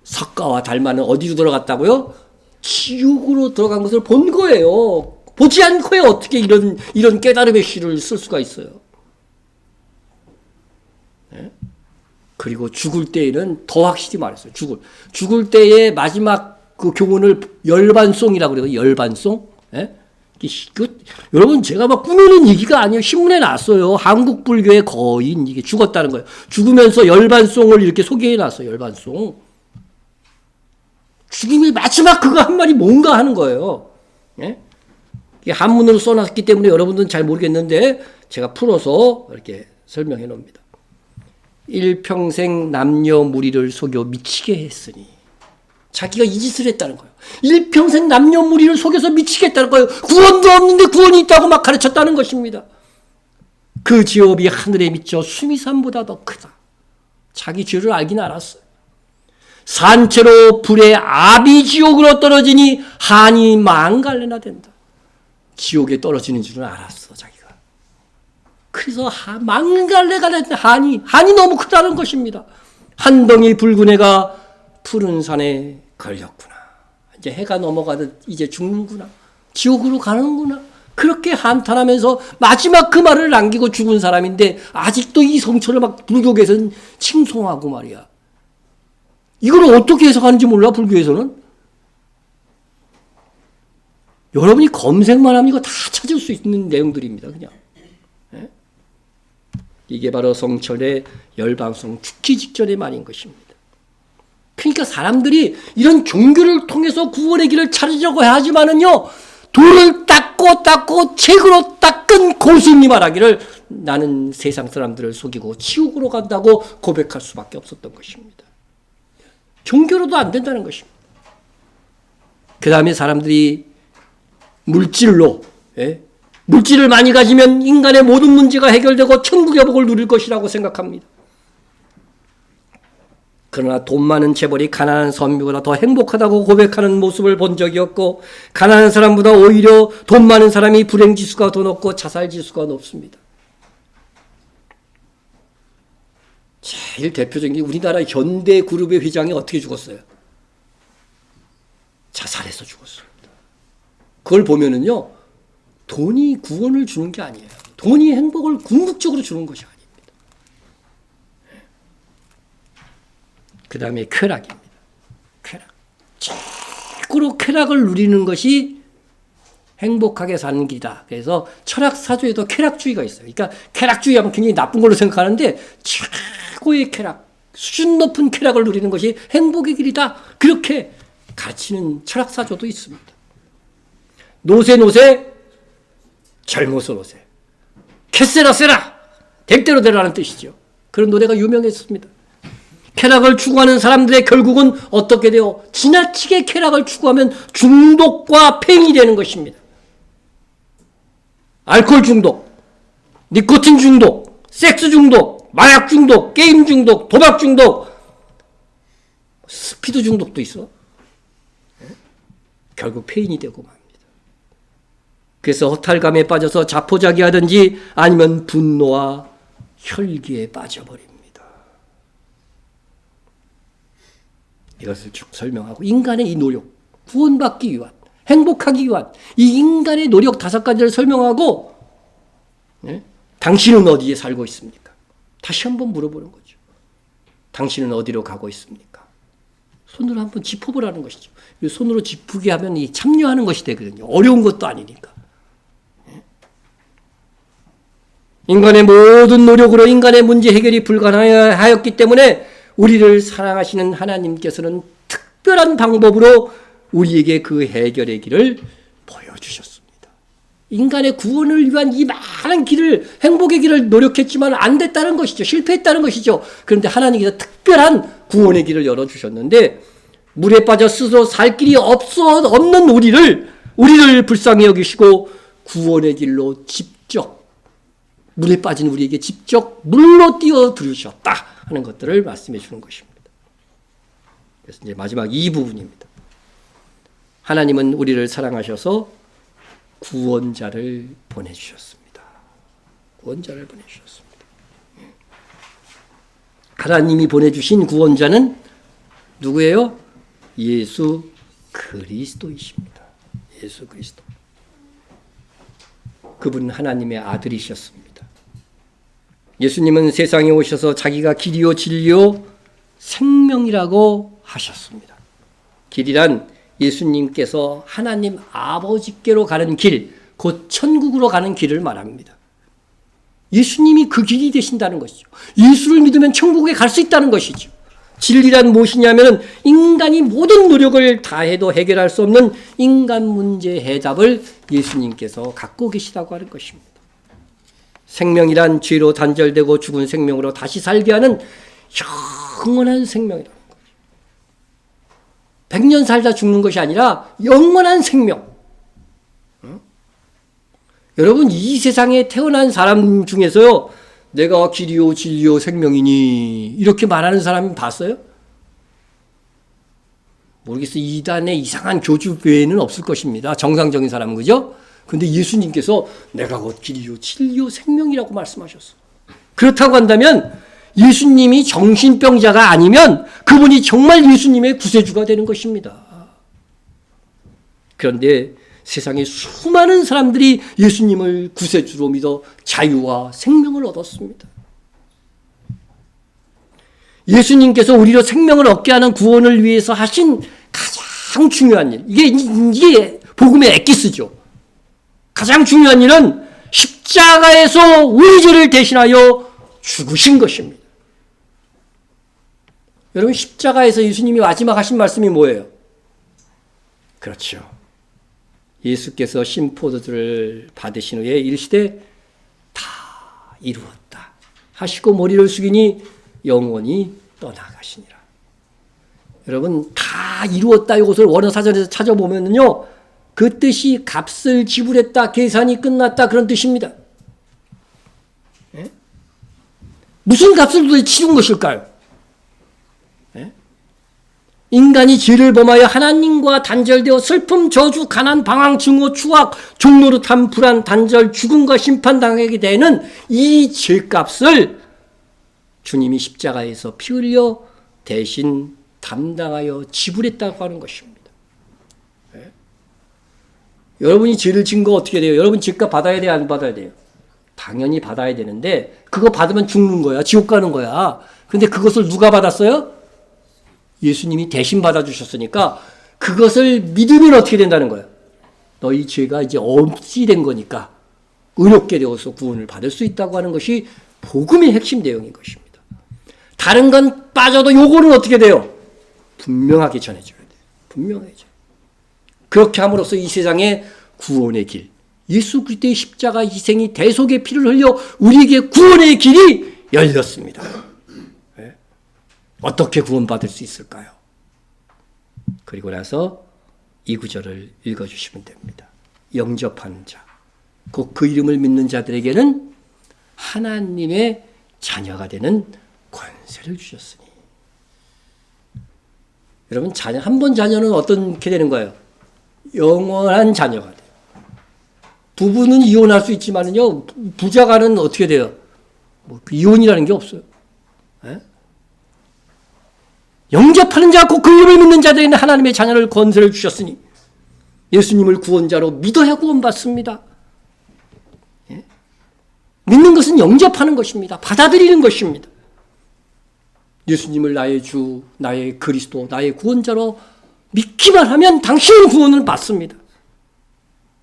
Speaker 1: 석가와 달마는 어디로 들어갔다고요? 지옥으로 들어간 것을 본 거예요. 보지 않고야 어떻게 이런 깨달음의 시를 쓸 수가 있어요. 네? 그리고 죽을 때에는 더 확실히 말했어요. 죽을 때의 마지막 그 교훈을 열반송이라고 그래요. 열반송. 네? 여러분 제가 막 꾸미는 얘기가 아니에요. 신문에 났어요. 한국 불교의 거인 이게 죽었다는 거예요. 죽으면서 열반송을 이렇게 소개해 놨어요. 열반송. 죽음의 마지막 그거 한 말이 뭔가 하는 거예요. 예? 한문으로 써놨기 때문에 여러분들은 잘 모르겠는데 제가 풀어서 이렇게 설명해 놓습니다. 일평생 남녀 무리를 속여 미치게 했으니 자기가 이 짓을 했다는 거예요. 일평생 남녀 무리를 속여서 미치게 했다는 거예요. 구원도 없는데 구원이 있다고 막 가르쳤다는 것입니다. 그 지업이 하늘에 미쳐 수미산보다 더 크다. 자기 죄를 알긴 알았어요. 산채로 불의 아비지옥으로 떨어지니 한이 만갈래나 된다. 지옥에 떨어지는 줄은 알았어, 자기가. 그래서 만갈래가 된다. 한이 너무 크다는 것입니다. 한 덩이 붉은 해가 푸른 산에 걸렸구나. 이제 해가 넘어가듯 이제 죽는구나. 지옥으로 가는구나. 그렇게 한탄하면서 마지막 그 말을 남기고 죽은 사람인데 아직도 이 성철을 막 불교계에서는 칭송하고 말이야. 이걸 어떻게 해석하는지 몰라, 불교에서는. 여러분이 검색만 하면 이거 다 찾을 수 있는 내용들입니다, 그냥. 네? 이게 바로 성철의 열반송 죽기 직전의 말인 것입니다. 그러니까 사람들이 이런 종교를 통해서 구원의 길을 찾으려고 하지만은요, 돌을 닦고 책으로 닦은 고수님이 말하기를 나는 세상 사람들을 속이고 지옥으로 간다고 고백할 수밖에 없었던 것입니다. 종교로도 안 된다는 것입니다. 그 다음에 사람들이 물질로, 물질을 많이 가지면 인간의 모든 문제가 해결되고 천국의 복을 누릴 것이라고 생각합니다. 그러나 돈 많은 재벌이 가난한 선비보다 더 행복하다고 고백하는 모습을 본 적이 없고, 가난한 사람보다 오히려 돈 많은 사람이 불행지수가 더 높고 자살지수가 높습니다. 제일 대표적인 게 우리나라 현대그룹의 회장이 어떻게 죽었어요? 자살해서 죽었습니다. 그걸 보면은요, 돈이 구원을 주는 게 아니에요. 돈이 행복을 궁극적으로 주는 것이 아닙니다. 그 다음에 쾌락입니다. 쾌락. 최고로 쾌락을 누리는 것이 행복하게 사는 길이다. 그래서 철학사조에도 쾌락주의가 있어요. 그러니까 쾌락주의 하면 굉장히 나쁜 걸로 생각하는데 최고의 쾌락, 수준 높은 쾌락을 누리는 것이 행복의 길이다. 그렇게 가르치는 철학사조도 있습니다. 노세, 젊어서 노세. 캐세라 세라. 될 대로 되라는 뜻이죠. 그런 노래가 유명했습니다. 쾌락을 추구하는 사람들의 결국은 어떻게 돼요? 지나치게 쾌락을 추구하면 중독과 팽이 되는 것입니다. 알코올 중독, 니코틴 중독, 섹스 중독, 마약 중독, 게임 중독, 도박 중독, 스피드 중독도 있어. 결국 폐인이 되고 맙니다. 그래서 허탈감에 빠져서 자포자기하든지 아니면 분노와 혈기에 빠져버립니다. 이것을 쭉 설명하고 인간의 이 노력, 구원받기 위한, 행복하기 위한 이 인간의 노력 5가지를 설명하고 당신은 어디에 살고 있습니까? 다시 한번 물어보는 거죠. 당신은 어디로 가고 있습니까? 손으로 한번 짚어보라는 것이죠. 손으로 짚게 하면 이 참여하는 것이 되거든요. 어려운 것도 아니니까. 인간의 모든 노력으로 인간의 문제 해결이 불가능하였기 때문에 우리를 사랑하시는 하나님께서는 특별한 방법으로 우리에게 그 해결의 길을 보여주셨습니다. 인간의 구원을 위한 이 많은 길을, 행복의 길을 노력했지만 안 됐다는 것이죠. 실패했다는 것이죠. 그런데 하나님께서 특별한 구원의 길을 열어주셨는데 물에 빠져 스스로 살 길이 없는 우리를 불쌍히 여기시고 구원의 길로 직접 물에 빠진 우리에게 직접 물로 띄워 들으셨다 하는 것들을 말씀해 주는 것입니다. 그래서 이제 마지막 이 부분입니다. 하나님은 우리를 사랑하셔서 구원자를 보내주셨습니다. 구원자를 보내주셨습니다. 하나님이 보내주신 구원자는 누구예요? 예수 그리스도이십니다. 예수 그리스도. 그분은 하나님의 아들이셨습니다. 예수님은 세상에 오셔서 자기가 길이요 진리요 생명이라고 하셨습니다. 길이란 예수님께서 하나님 아버지께로 가는 길, 곧 천국으로 가는 길을 말합니다. 예수님이 그 길이 되신다는 것이죠. 예수를 믿으면 천국에 갈 수 있다는 것이죠. 진리란 무엇이냐면 인간이 모든 노력을 다해도 해결할 수 없는 인간 문제 해답을 예수님께서 갖고 계시다고 하는 것입니다. 생명이란 죄로 단절되고 죽은 생명으로 다시 살게 하는 영원한 생명이라는 거죠. 100년 살다 죽는 것이 아니라 영원한 생명. 여러분, 이 세상에 태어난 사람 중에서요, 내가 길이요 진리요 생명이니 이렇게 말하는 사람이 봤어요? 모르겠어요. 이단의 이상한 교주 외에는 없을 것입니다. 정상적인 사람은, 그죠? 근데 예수님께서 내가 곧 길이요 진리요 생명이라고 말씀하셨어. 그렇다고 한다면 예수님이 정신병자가 아니면 그분이 정말 예수님의 구세주가 되는 것입니다. 그런데 세상에 수많은 사람들이 예수님을 구세주로 믿어 자유와 생명을 얻었습니다. 예수님께서 우리로 생명을 얻게 하는 구원을 위해서 하신 가장 중요한 일, 이게 복음의 엑기스죠. 가장 중요한 일은 십자가에서 우리 죄를 대신하여 죽으신 것입니다. 여러분, 십자가에서 예수님이 마지막 하신 말씀이 뭐예요? 그렇죠. 예수께서 심포도주를 받으신 후에 이르시되 다 이루었다 하시고 머리를 숙이니 영원히 떠나가시니라. 여러분, 다 이루었다 이것을 원어 사전에서 찾아보면요, 그 뜻이 값을 지불했다, 계산이 끝났다 그런 뜻입니다. 예? 무슨 값을 도대체 치른 것일까요? 예? 인간이 죄를 범하여 하나님과 단절되어 슬픔, 저주, 가난, 방황, 증오, 추악, 종노릇함, 불안, 단절, 죽음과 심판당하게 되는 이 죄값을 주님이 십자가에서 피 흘려 대신 담당하여 지불했다고 하는 것입니다. 네? 여러분이 죄를 진 거 어떻게 돼요? 여러분 죄값 받아야 돼요? 안 받아야 돼요? 당연히 받아야 되는데 그거 받으면 죽는 거야. 지옥 가는 거야. 근데 그것을 누가 받았어요? 예수님이 대신 받아주셨으니까 그것을 믿으면 어떻게 된다는 거예요? 너희 죄가 이제 없이 된 거니까 의롭게 되어서 구원을 받을 수 있다고 하는 것이 복음의 핵심 내용인 것입니다. 다른 건 빠져도 요거는 어떻게 돼요? 분명하게 전해줘야 돼요. 분명하게. 그렇게 함으로써 이 세상에 구원의 길, 예수 그리스도의 십자가 희생이 대속의 피를 흘려 우리에게 구원의 길이 열렸습니다. 네? 어떻게 구원받을 수 있을까요? 그리고 나서 이 구절을 읽어주시면 됩니다. 영접하는 자, 곧 그 이름을 믿는 자들에게는 하나님의 자녀가 되는 권세를 주셨으니. 여러분, 한 번 자녀는 어떻게 되는 거예요? 영원한 자녀가 돼요. 부부는 이혼할 수 있지만은요, 부자가는 어떻게 돼요? 이혼이라는 게 없어요. 에? 영접하는 자, 곧 그 이름을 믿는 자들에게는 하나님의 자녀를 권세를 주셨으니 예수님을 구원자로 믿어야 구원받습니다. 예? 믿는 것은 영접하는 것입니다. 받아들이는 것입니다. 예수님을 나의 주, 나의 그리스도, 나의 구원자로 믿기만 하면 당신은 구원을 받습니다.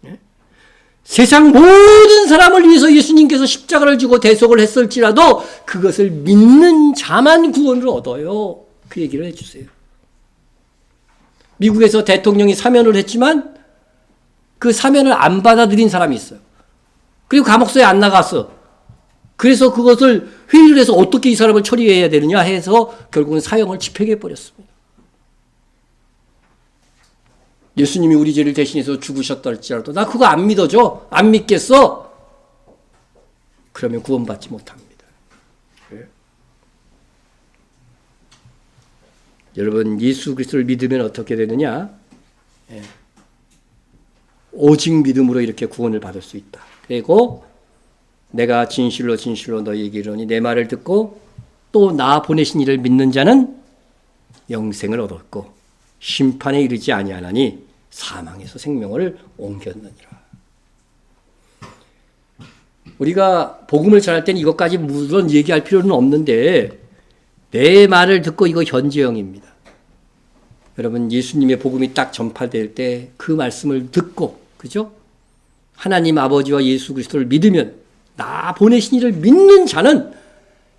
Speaker 1: 예? 세상 모든 사람을 위해서 예수님께서 십자가를 지고 대속을 했을지라도 그것을 믿는 자만 구원을 얻어요. 그 얘기를 해주세요. 미국에서 대통령이 사면을 했지만 그 사면을 안 받아들인 사람이 있어요. 그리고 감옥소에 안 나갔어. 그래서 그것을 회의를 해서 어떻게 이 사람을 처리해야 되느냐 해서 결국은 사형을 집행해 버렸습니다. 예수님이 우리 죄를 대신해서 죽으셨다 할지라도 나 그거 안 믿어줘. 안 믿겠어. 그러면 구원받지 못합니다. 네. 여러분 예수 그리스도를 믿으면 어떻게 되느냐? 네. 오직 믿음으로 이렇게 구원을 받을 수 있다. 그리고 내가 진실로 진실로 너희에게 이르노니 내 말을 듣고 또 나 보내신 이를 믿는 자는 영생을 얻었고 심판에 이르지 아니하나니 사망에서 생명을 옮겼느니라. 우리가 복음을 전할 때는 이것까지 물론 얘기할 필요는 없는데 내 말을 듣고 이거 현재형입니다. 여러분 예수님의 복음이 딱 전파될 때 그 말씀을 듣고 그죠? 하나님 아버지와 예수 그리스도를 믿으면 나 보내신 이를 믿는 자는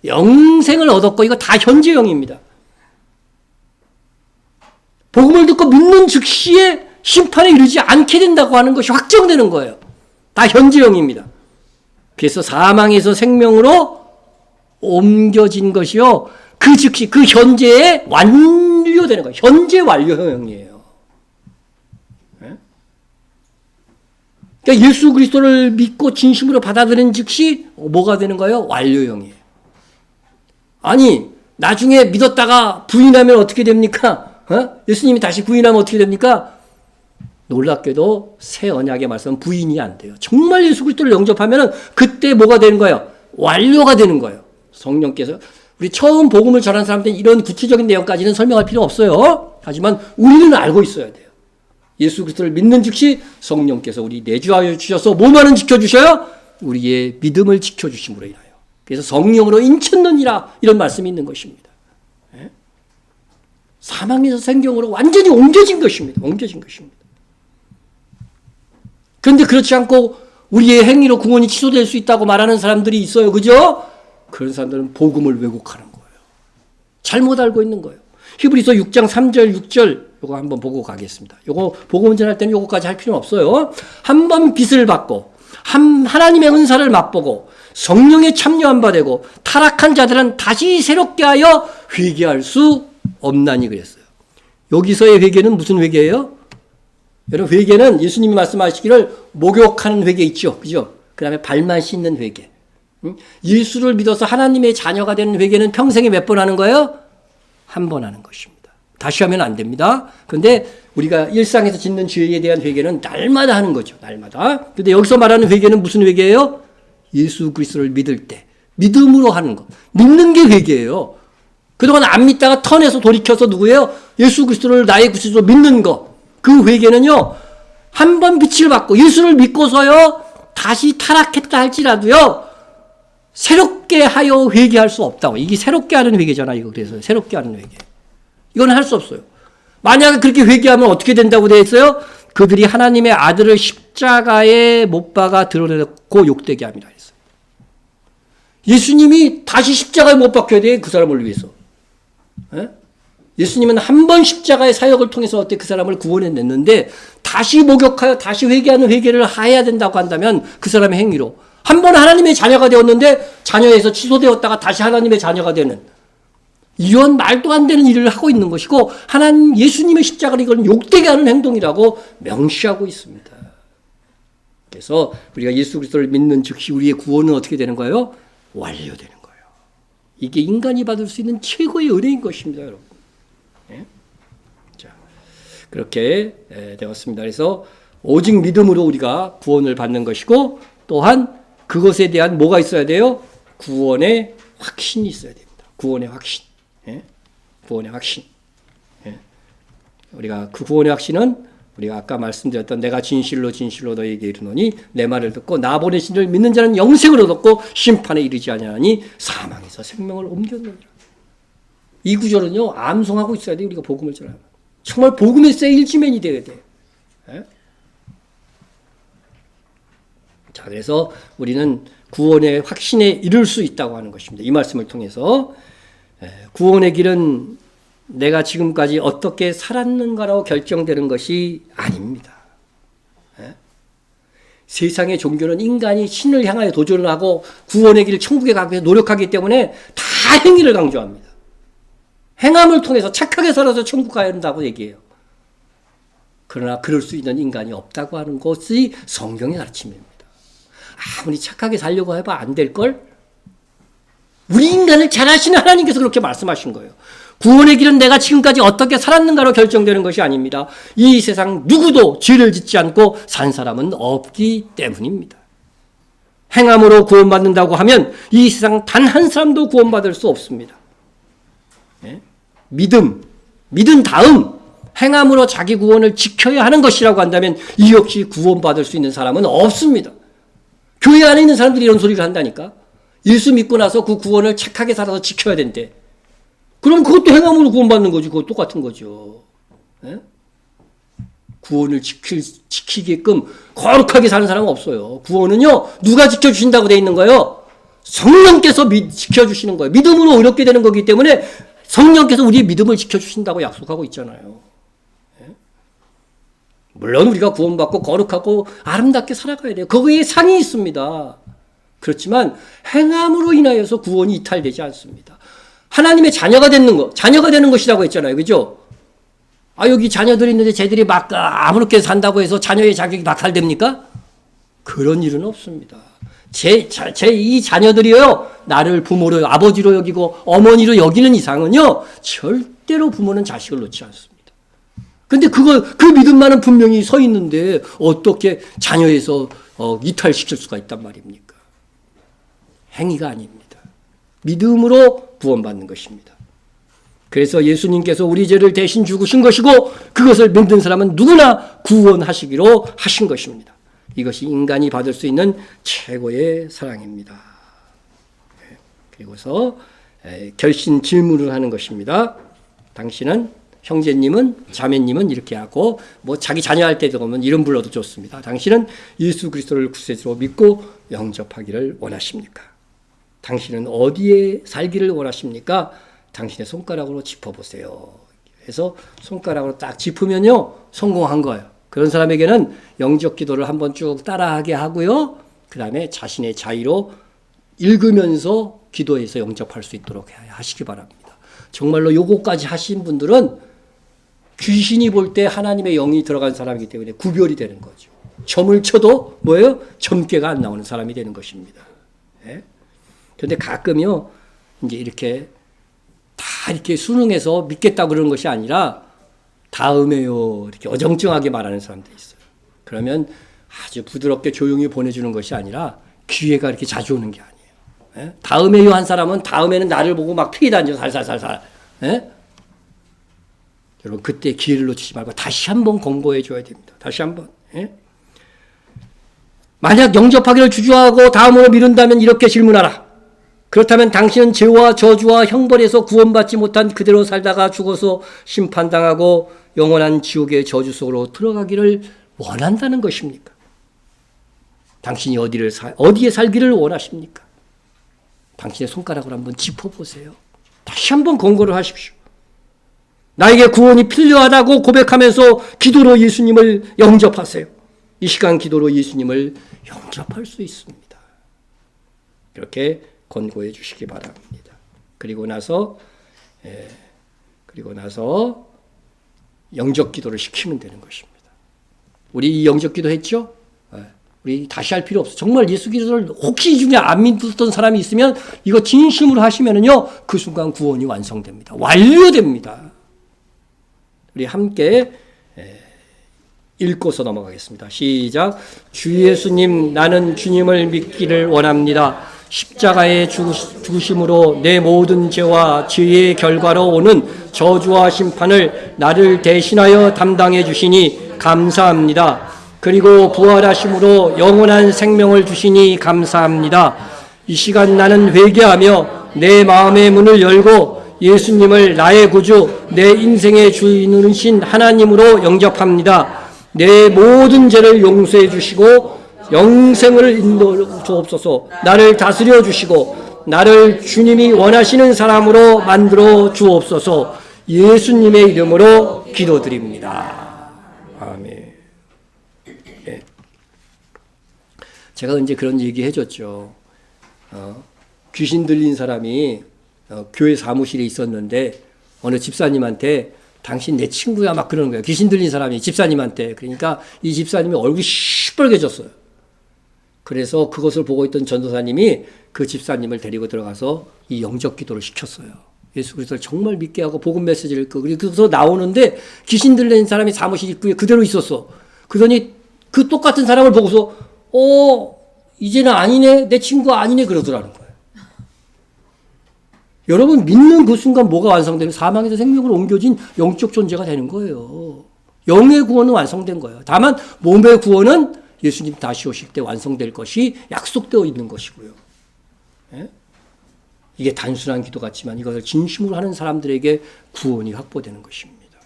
Speaker 1: 영생을 얻었고 이거 다 현재형입니다. 복음을 듣고 믿는 즉시에 심판에 이르지 않게 된다고 하는 것이 확정되는 거예요. 다 현재형입니다. 그래서 사망에서 생명으로 옮겨진 것이요. 그 즉시 그 현재에 완료되는 거예요. 현재 완료형이에요. 그러니까 예수 그리스도를 믿고 진심으로 받아들이는 즉시 뭐가 되는 거예요? 완료형이에요. 아니 나중에 믿었다가 부인하면 어떻게 됩니까? 예수님이 다시 부인하면 어떻게 됩니까? 놀랍게도 새 언약의 말씀은 부인이 안 돼요. 정말 예수 그리스도를 영접하면 그때 뭐가 되는 거예요? 완료가 되는 거예요. 성령께서 우리 처음 복음을 전한 사람들은 이런 구체적인 내용까지는 설명할 필요 없어요. 하지만 우리는 알고 있어야 돼요. 예수 그리스도를 믿는 즉시 성령께서 우리 내주하여 주셔서 뭐만은 지켜주셔요? 우리의 믿음을 지켜주심으로 인하여. 그래서 성령으로 인쳤느니라 이런 말씀이 있는 것입니다. 사망에서 생명으로 완전히 옮겨진 것입니다. 옮겨진 것입니다. 그런데 그렇지 않고 우리의 행위로 구원이 취소될 수 있다고 말하는 사람들이 있어요. 그죠? 그런 사람들은 복음을 왜곡하는 거예요. 잘못 알고 있는 거예요. 히브리서 6장 3절 6절 요거 한번 보고 가겠습니다. 요거 복음 전할 때는 요거까지 할 필요는 없어요. 한 번 빚을 받고 하나님의 은사를 맛보고 성령에 참여한 바 되고 타락한 자들은 다시 새롭게 하여 회개할 수 없나니 그랬어요. 여기서의 회개는 무슨 회개예요? 여러분 회개는 예수님이 말씀하시기를 목욕하는 회개 있죠. 그죠? 그 다음에 발만 씻는 회개. 예수를 믿어서 하나님의 자녀가 되는 회개는 평생에 몇 번 하는 거예요? 한 번 하는 것입니다. 다시 하면 안 됩니다. 그런데 우리가 일상에서 짓는 죄에 대한 회개는 날마다 하는 거죠. 날마다. 그런데 여기서 말하는 회개는 무슨 회개예요? 예수 그리스도를 믿을 때 믿음으로 하는 것. 믿는 게 회개예요. 그동안 안 믿다가 턴에서 돌이켜서 누구예요? 예수 그리스도를 나의 구주로 믿는 것. 그 회개는요. 한 번 빛을 받고 예수를 믿고서요. 다시 타락했다 할지라도요. 새롭게 하여 회개할 수 없다고. 이게 새롭게 하는 회개잖아. 이거 그래서 새롭게 하는 회개. 이건 할 수 없어요. 만약에 그렇게 회개하면 어떻게 된다고 되어 있어요? 그들이 하나님의 아들을 십자가에 못 박아 드러내고 욕되게 합니다. 했어요. 예수님이 다시 십자가에 못 박혀야 돼. 그 사람을 위해서. 에? 예수님은 한 번 십자가의 사역을 통해서 어떻게 그 사람을 구원해냈는데 다시 목욕하여 다시 회개하는 회개를 해야 된다고 한다면 그 사람의 행위로 한 번 하나님의 자녀가 되었는데 자녀에서 취소되었다가 다시 하나님의 자녀가 되는 이런 말도 안 되는 일을 하고 있는 것이고 하나님 예수님의 십자가를 이건 욕되게 하는 행동이라고 명시하고 있습니다. 그래서 우리가 예수 그리스도를 믿는 즉시 우리의 구원은 어떻게 되는 거예요? 완료되는 거예요. 이게 인간이 받을 수 있는 최고의 은혜인 것입니다, 여러분. 네? 자, 그렇게 되었습니다. 그래서 오직 믿음으로 우리가 구원을 받는 것이고 또한 그것에 대한 뭐가 있어야 돼요? 구원의 확신이 있어야 됩니다. 구원의 확신. 예? 구원의 확신. 예? 우리가 그 구원의 확신은 우리가 아까 말씀드렸던 내가 진실로 진실로 너희에게 이르노니 내 말을 듣고 나 보내신 이를 믿는 자는 영생을 얻었고 심판에 이르지 아니하니 사망에서 생명을 옮겼느니라. 이 구절은요 암송하고 있어야 돼요. 우리가 복음을 전하면 정말 복음의 세일즈맨이 되어야 돼요. 예? 자, 그래서 우리는 구원의 확신에 이를 수 있다고 하는 것입니다. 이 말씀을 통해서 구원의 길은 내가 지금까지 어떻게 살았는가로 결정되는 것이 아닙니다. 세상의 종교는 인간이 신을 향하여 도전을 하고 구원의 길을 천국에 가기 위해서 노력하기 때문에 다 행위를 강조합니다. 행함을 통해서 착하게 살아서 천국 가야 한다고 얘기해요. 그러나 그럴 수 있는 인간이 없다고 하는 것이 성경의 가르침입니다. 아무리 착하게 살려고 해봐 안 될걸? 우리 인간을 잘 아시는 하나님께서 그렇게 말씀하신 거예요. 구원의 길은 내가 지금까지 어떻게 살았는가로 결정되는 것이 아닙니다. 이 세상 누구도 죄를 짓지 않고 산 사람은 없기 때문입니다. 행함으로 구원받는다고 하면 이 세상 단 한 사람도 구원받을 수 없습니다. 네? 믿은 다음 행함으로 자기 구원을 지켜야 하는 것이라고 한다면 이 역시 구원받을 수 있는 사람은 없습니다. 교회 안에 있는 사람들이 이런 소리를 한다니까. 예수 믿고 나서 그 구원을 착하게 살아서 지켜야 된대. 그럼 그것도 행함으로 구원받는 거지. 그거 똑같은 거죠. 네? 구원을 지키게끔 거룩하게 사는 사람은 없어요. 구원은요, 누가 지켜주신다고 되어 있는 거예요? 성령께서 지켜주시는 거예요. 믿음으로 의롭게 되는 거기 때문에 성령께서 우리의 믿음을 지켜주신다고 약속하고 있잖아요. 네? 물론 우리가 구원받고 거룩하고 아름답게 살아가야 돼요. 거기에 상이 있습니다. 그렇지만 행함으로 인하여서 구원이 이탈되지 않습니다. 하나님의 자녀가 되는 것이라고 했잖아요. 그죠? 여기 자녀들이 있는데 쟤들이 막 아무렇게 산다고 해서 자녀의 자격이 박탈됩니까? 그런 일은 없습니다. 이 자녀들이요, 나를 부모로, 아버지로 여기고 어머니로 여기는 이상은요, 절대로 부모는 자식을 놓지 않습니다. 근데 그 믿음만은 분명히 서 있는데, 어떻게 자녀에서 이탈시킬 수가 있단 말입니까? 행위가 아닙니다. 믿음으로 구원받는 것입니다. 그래서 예수님께서 우리 죄를 대신 죽으신 것이고 그것을 믿는 사람은 누구나 구원하시기로 하신 것입니다. 이것이 인간이 받을 수 있는 최고의 사랑입니다. 그리고서 결신 질문을 하는 것입니다. 당신은 형제님은 자매님은 이렇게 하고 자기 자녀할 때 보면 이름 불러도 좋습니다. 당신은 예수 그리스도를 구세주로 믿고 영접하기를 원하십니까? 당신은 어디에 살기를 원하십니까? 당신의 손가락으로 짚어보세요. 그래서 손가락으로 딱 짚으면요, 성공한 거예요. 그런 사람에게는 영접 기도를 한번 쭉 따라하게 하고요. 그 다음에 자신의 자의로 읽으면서 기도해서 영접할 수 있도록 하시기 바랍니다. 정말로 요거까지 하신 분들은 귀신이 볼 때 하나님의 영이 들어간 사람이기 때문에 구별이 되는 거죠. 점을 쳐도 뭐예요? 점괘가 안 나오는 사람이 되는 것입니다. 그런데 가끔요, 이제 이렇게 다 이렇게 수능해서 믿겠다고 그러는 것이 아니라 다음에요 이렇게 어정쩡하게 말하는 사람들이 있어요. 그러면 아주 부드럽게 조용히 보내주는 것이 아니라 기회가 이렇게 자주 오는 게 아니에요. 다음에요 한 사람은 다음에는 나를 보고 막 피해다니죠. 살살살살. 여러분 그때 기회를 놓치지 말고 다시 한번 권고해 줘야 됩니다. 다시 한번. 만약 영접하기를 주저하고 다음으로 미룬다면 이렇게 질문하라. 그렇다면 당신은 죄와 저주와 형벌에서 구원받지 못한 그대로 살다가 죽어서 심판당하고 영원한 지옥의 저주 속으로 들어가기를 원한다는 것입니까? 당신이 어디에 살기를 원하십니까? 당신의 손가락으로 한번 짚어보세요. 다시 한번 권고를 하십시오. 나에게 구원이 필요하다고 고백하면서 기도로 예수님을 영접하세요. 이 시간 기도로 예수님을 영접할 수 있습니다. 이렇게 권고해 주시기 바랍니다. 그리고 나서 영접 기도를 시키면 되는 것입니다. 우리 이 영접 기도 했죠? 우리 다시 할 필요 없어. 정말 예수 그리스도를 혹시 중에 안 믿었던 사람이 있으면 이거 진심으로 하시면은요, 그 순간 구원이 완성됩니다. 완료됩니다. 우리 함께 읽고서 넘어가겠습니다. 시작. 주 예수님, 나는 주님을 믿기를 원합니다. 십자가의 죽으심으로 내 모든 죄와 죄의 결과로 오는 저주와 심판을 나를 대신하여 담당해 주시니 감사합니다. 그리고 부활하심으로 영원한 생명을 주시니 감사합니다. 이 시간 나는 회개하며 내 마음의 문을 열고 예수님을 나의 구주, 내 인생의 주인이신 하나님으로 영접합니다. 내 모든 죄를 용서해 주시고 영생을 인도해 주옵소서. 나를 다스려 주시고 나를 주님이 원하시는 사람으로 만들어 주옵소서. 예수님의 이름으로 기도드립니다. 아멘. 네. 제가 이제 그런 얘기 해줬죠. 귀신 들린 사람이 교회 사무실에 있었는데 어느 집사님한테 당신 내 친구야 막 그러는 거예요. 귀신 들린 사람이 집사님한테. 그러니까 이 집사님이 얼굴이 시뻘개졌어요. 그래서 그것을 보고 있던 전도사님이 그 집사님을 데리고 들어가서 이 영적 기도를 시켰어요. 예수 그리스도를 정말 믿게 하고 복음 메시지를 읽고 그래서 나오는데 귀신 들린 사람이 사무실 입구에 그대로 있었어. 그러더니 그 똑같은 사람을 보고서 이제는 아니네 내 친구가 아니네 그러더라는 거예요. 여러분 믿는 그 순간 뭐가 완성되는 사망에서 생명으로 옮겨진 영적 존재가 되는 거예요. 영의 구원은 완성된 거예요. 다만 몸의 구원은 예수님 다시 오실 때 완성될 것이 약속되어 있는 것이고요. 예? 이게 단순한 기도 같지만 이것을 진심으로 하는 사람들에게 구원이 확보되는 것입니다.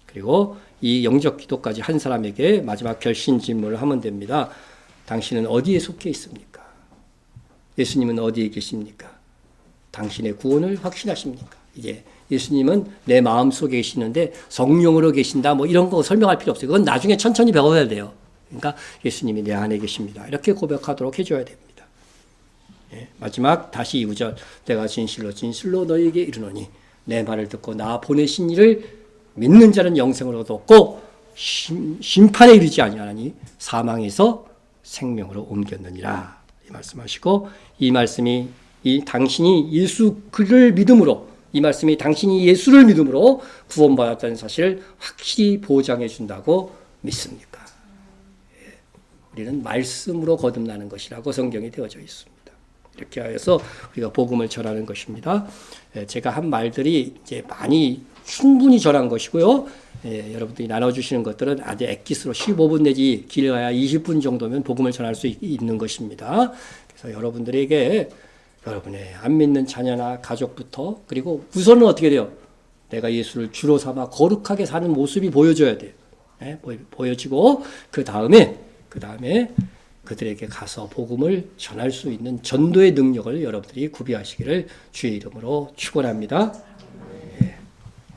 Speaker 1: 그리고 이 영적 기도까지 한 사람에게 마지막 결신 질문을 하면 됩니다. 당신은 어디에 속해 있습니까? 예수님은 어디에 계십니까? 당신의 구원을 확신하십니까? 이제 예수님은 내 마음속에 계시는데 성령으로 계신다 뭐 이런 거 설명할 필요 없어요. 그건 나중에 천천히 배워야 돼요. 그러니까 예수님이 내 안에 계십니다. 이렇게 고백하도록 해줘야 됩니다. 예, 마지막 다시 2절 내가 진실로 진실로 너희에게 이르노니 내 말을 듣고 나 보내신 이를 믿는 자는 영생을 얻었고 심판에 이르지 아니하나니 사망에서 생명으로 옮겼느니라 이 말씀하시고 이 말씀이 당신이 예수 그를 믿음으로 이 말씀이 당신이 예수를 믿음으로 구원받았다는 사실을 확실히 보장해 준다고 믿습니까? 예, 우리는 말씀으로 거듭나는 것이라고 성경이 되어져 있습니다. 이렇게 하여서 우리가 복음을 전하는 것입니다. 예, 제가 한 말들이 이제 많이 충분히 전한 것이고요. 예, 여러분들이 나눠주시는 것들은 아주 엑기스로 15분 내지 길어야 20분 정도면 복음을 전할 수 있는 것입니다. 그래서 여러분들에게 여러분의 안 믿는 자녀나 가족부터 그리고 우선은 어떻게 돼요? 내가 예수를 주로 삼아 거룩하게 사는 모습이 보여줘야 돼요. 네? 보여지고 그 다음에 그들에게 가서 복음을 전할 수 있는 전도의 능력을 여러분들이 구비하시기를 주의 이름으로 축원합니다. 네.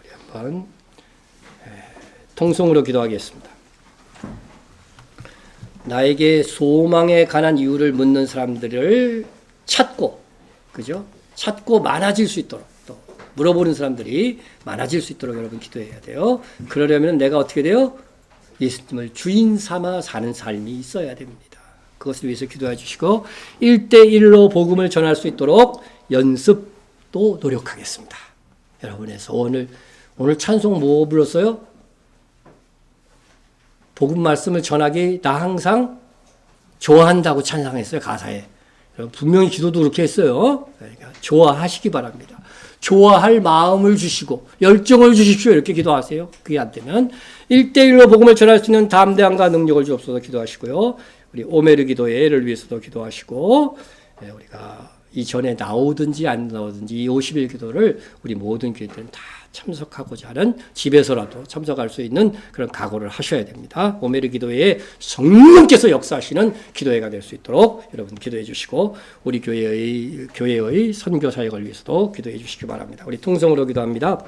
Speaker 1: 우리 한번 통성으로 기도하겠습니다. 나에게 소망에 관한 이유를 묻는 사람들을 찾고 그죠? 찾고 많아질 수 있도록 또 물어보는 사람들이 많아질 수 있도록 여러분 기도해야 돼요. 그러려면 내가 어떻게 돼요? 예수님을 주인 삼아 사는 삶이 있어야 됩니다. 그것을 위해서 기도해 주시고 1대1로 복음을 전할 수 있도록 연습도 노력하겠습니다. 여러분의 소원을 오늘 찬송 뭐 불렀어요? 복음 말씀을 전하기 나 항상 좋아한다고 찬양했어요. 가사에. 분명히 기도도 그렇게 했어요. 그러니까 좋아하시기 바랍니다. 좋아할 마음을 주시고 열정을 주십시오. 이렇게 기도하세요. 그게 안 되면 1대1로 복음을 전할 수 있는 담대함과 능력을 주옵소서 기도하시고요. 우리 오메르 기도의 애를 위해서도 기도하시고 우리가 이전에 나오든지 안 나오든지 이 50일 기도를 우리 모든 교회들은 다 참석하고자 하는 집에서라도 참석할 수 있는 그런 각오를 하셔야 됩니다. 오메르 기도회에 성령께서 역사하시는 기도회가 될 수 있도록 여러분 기도해 주시고 우리 교회의 선교 사역을 위해서도 기도해 주시기 바랍니다. 우리 통성으로 기도합니다.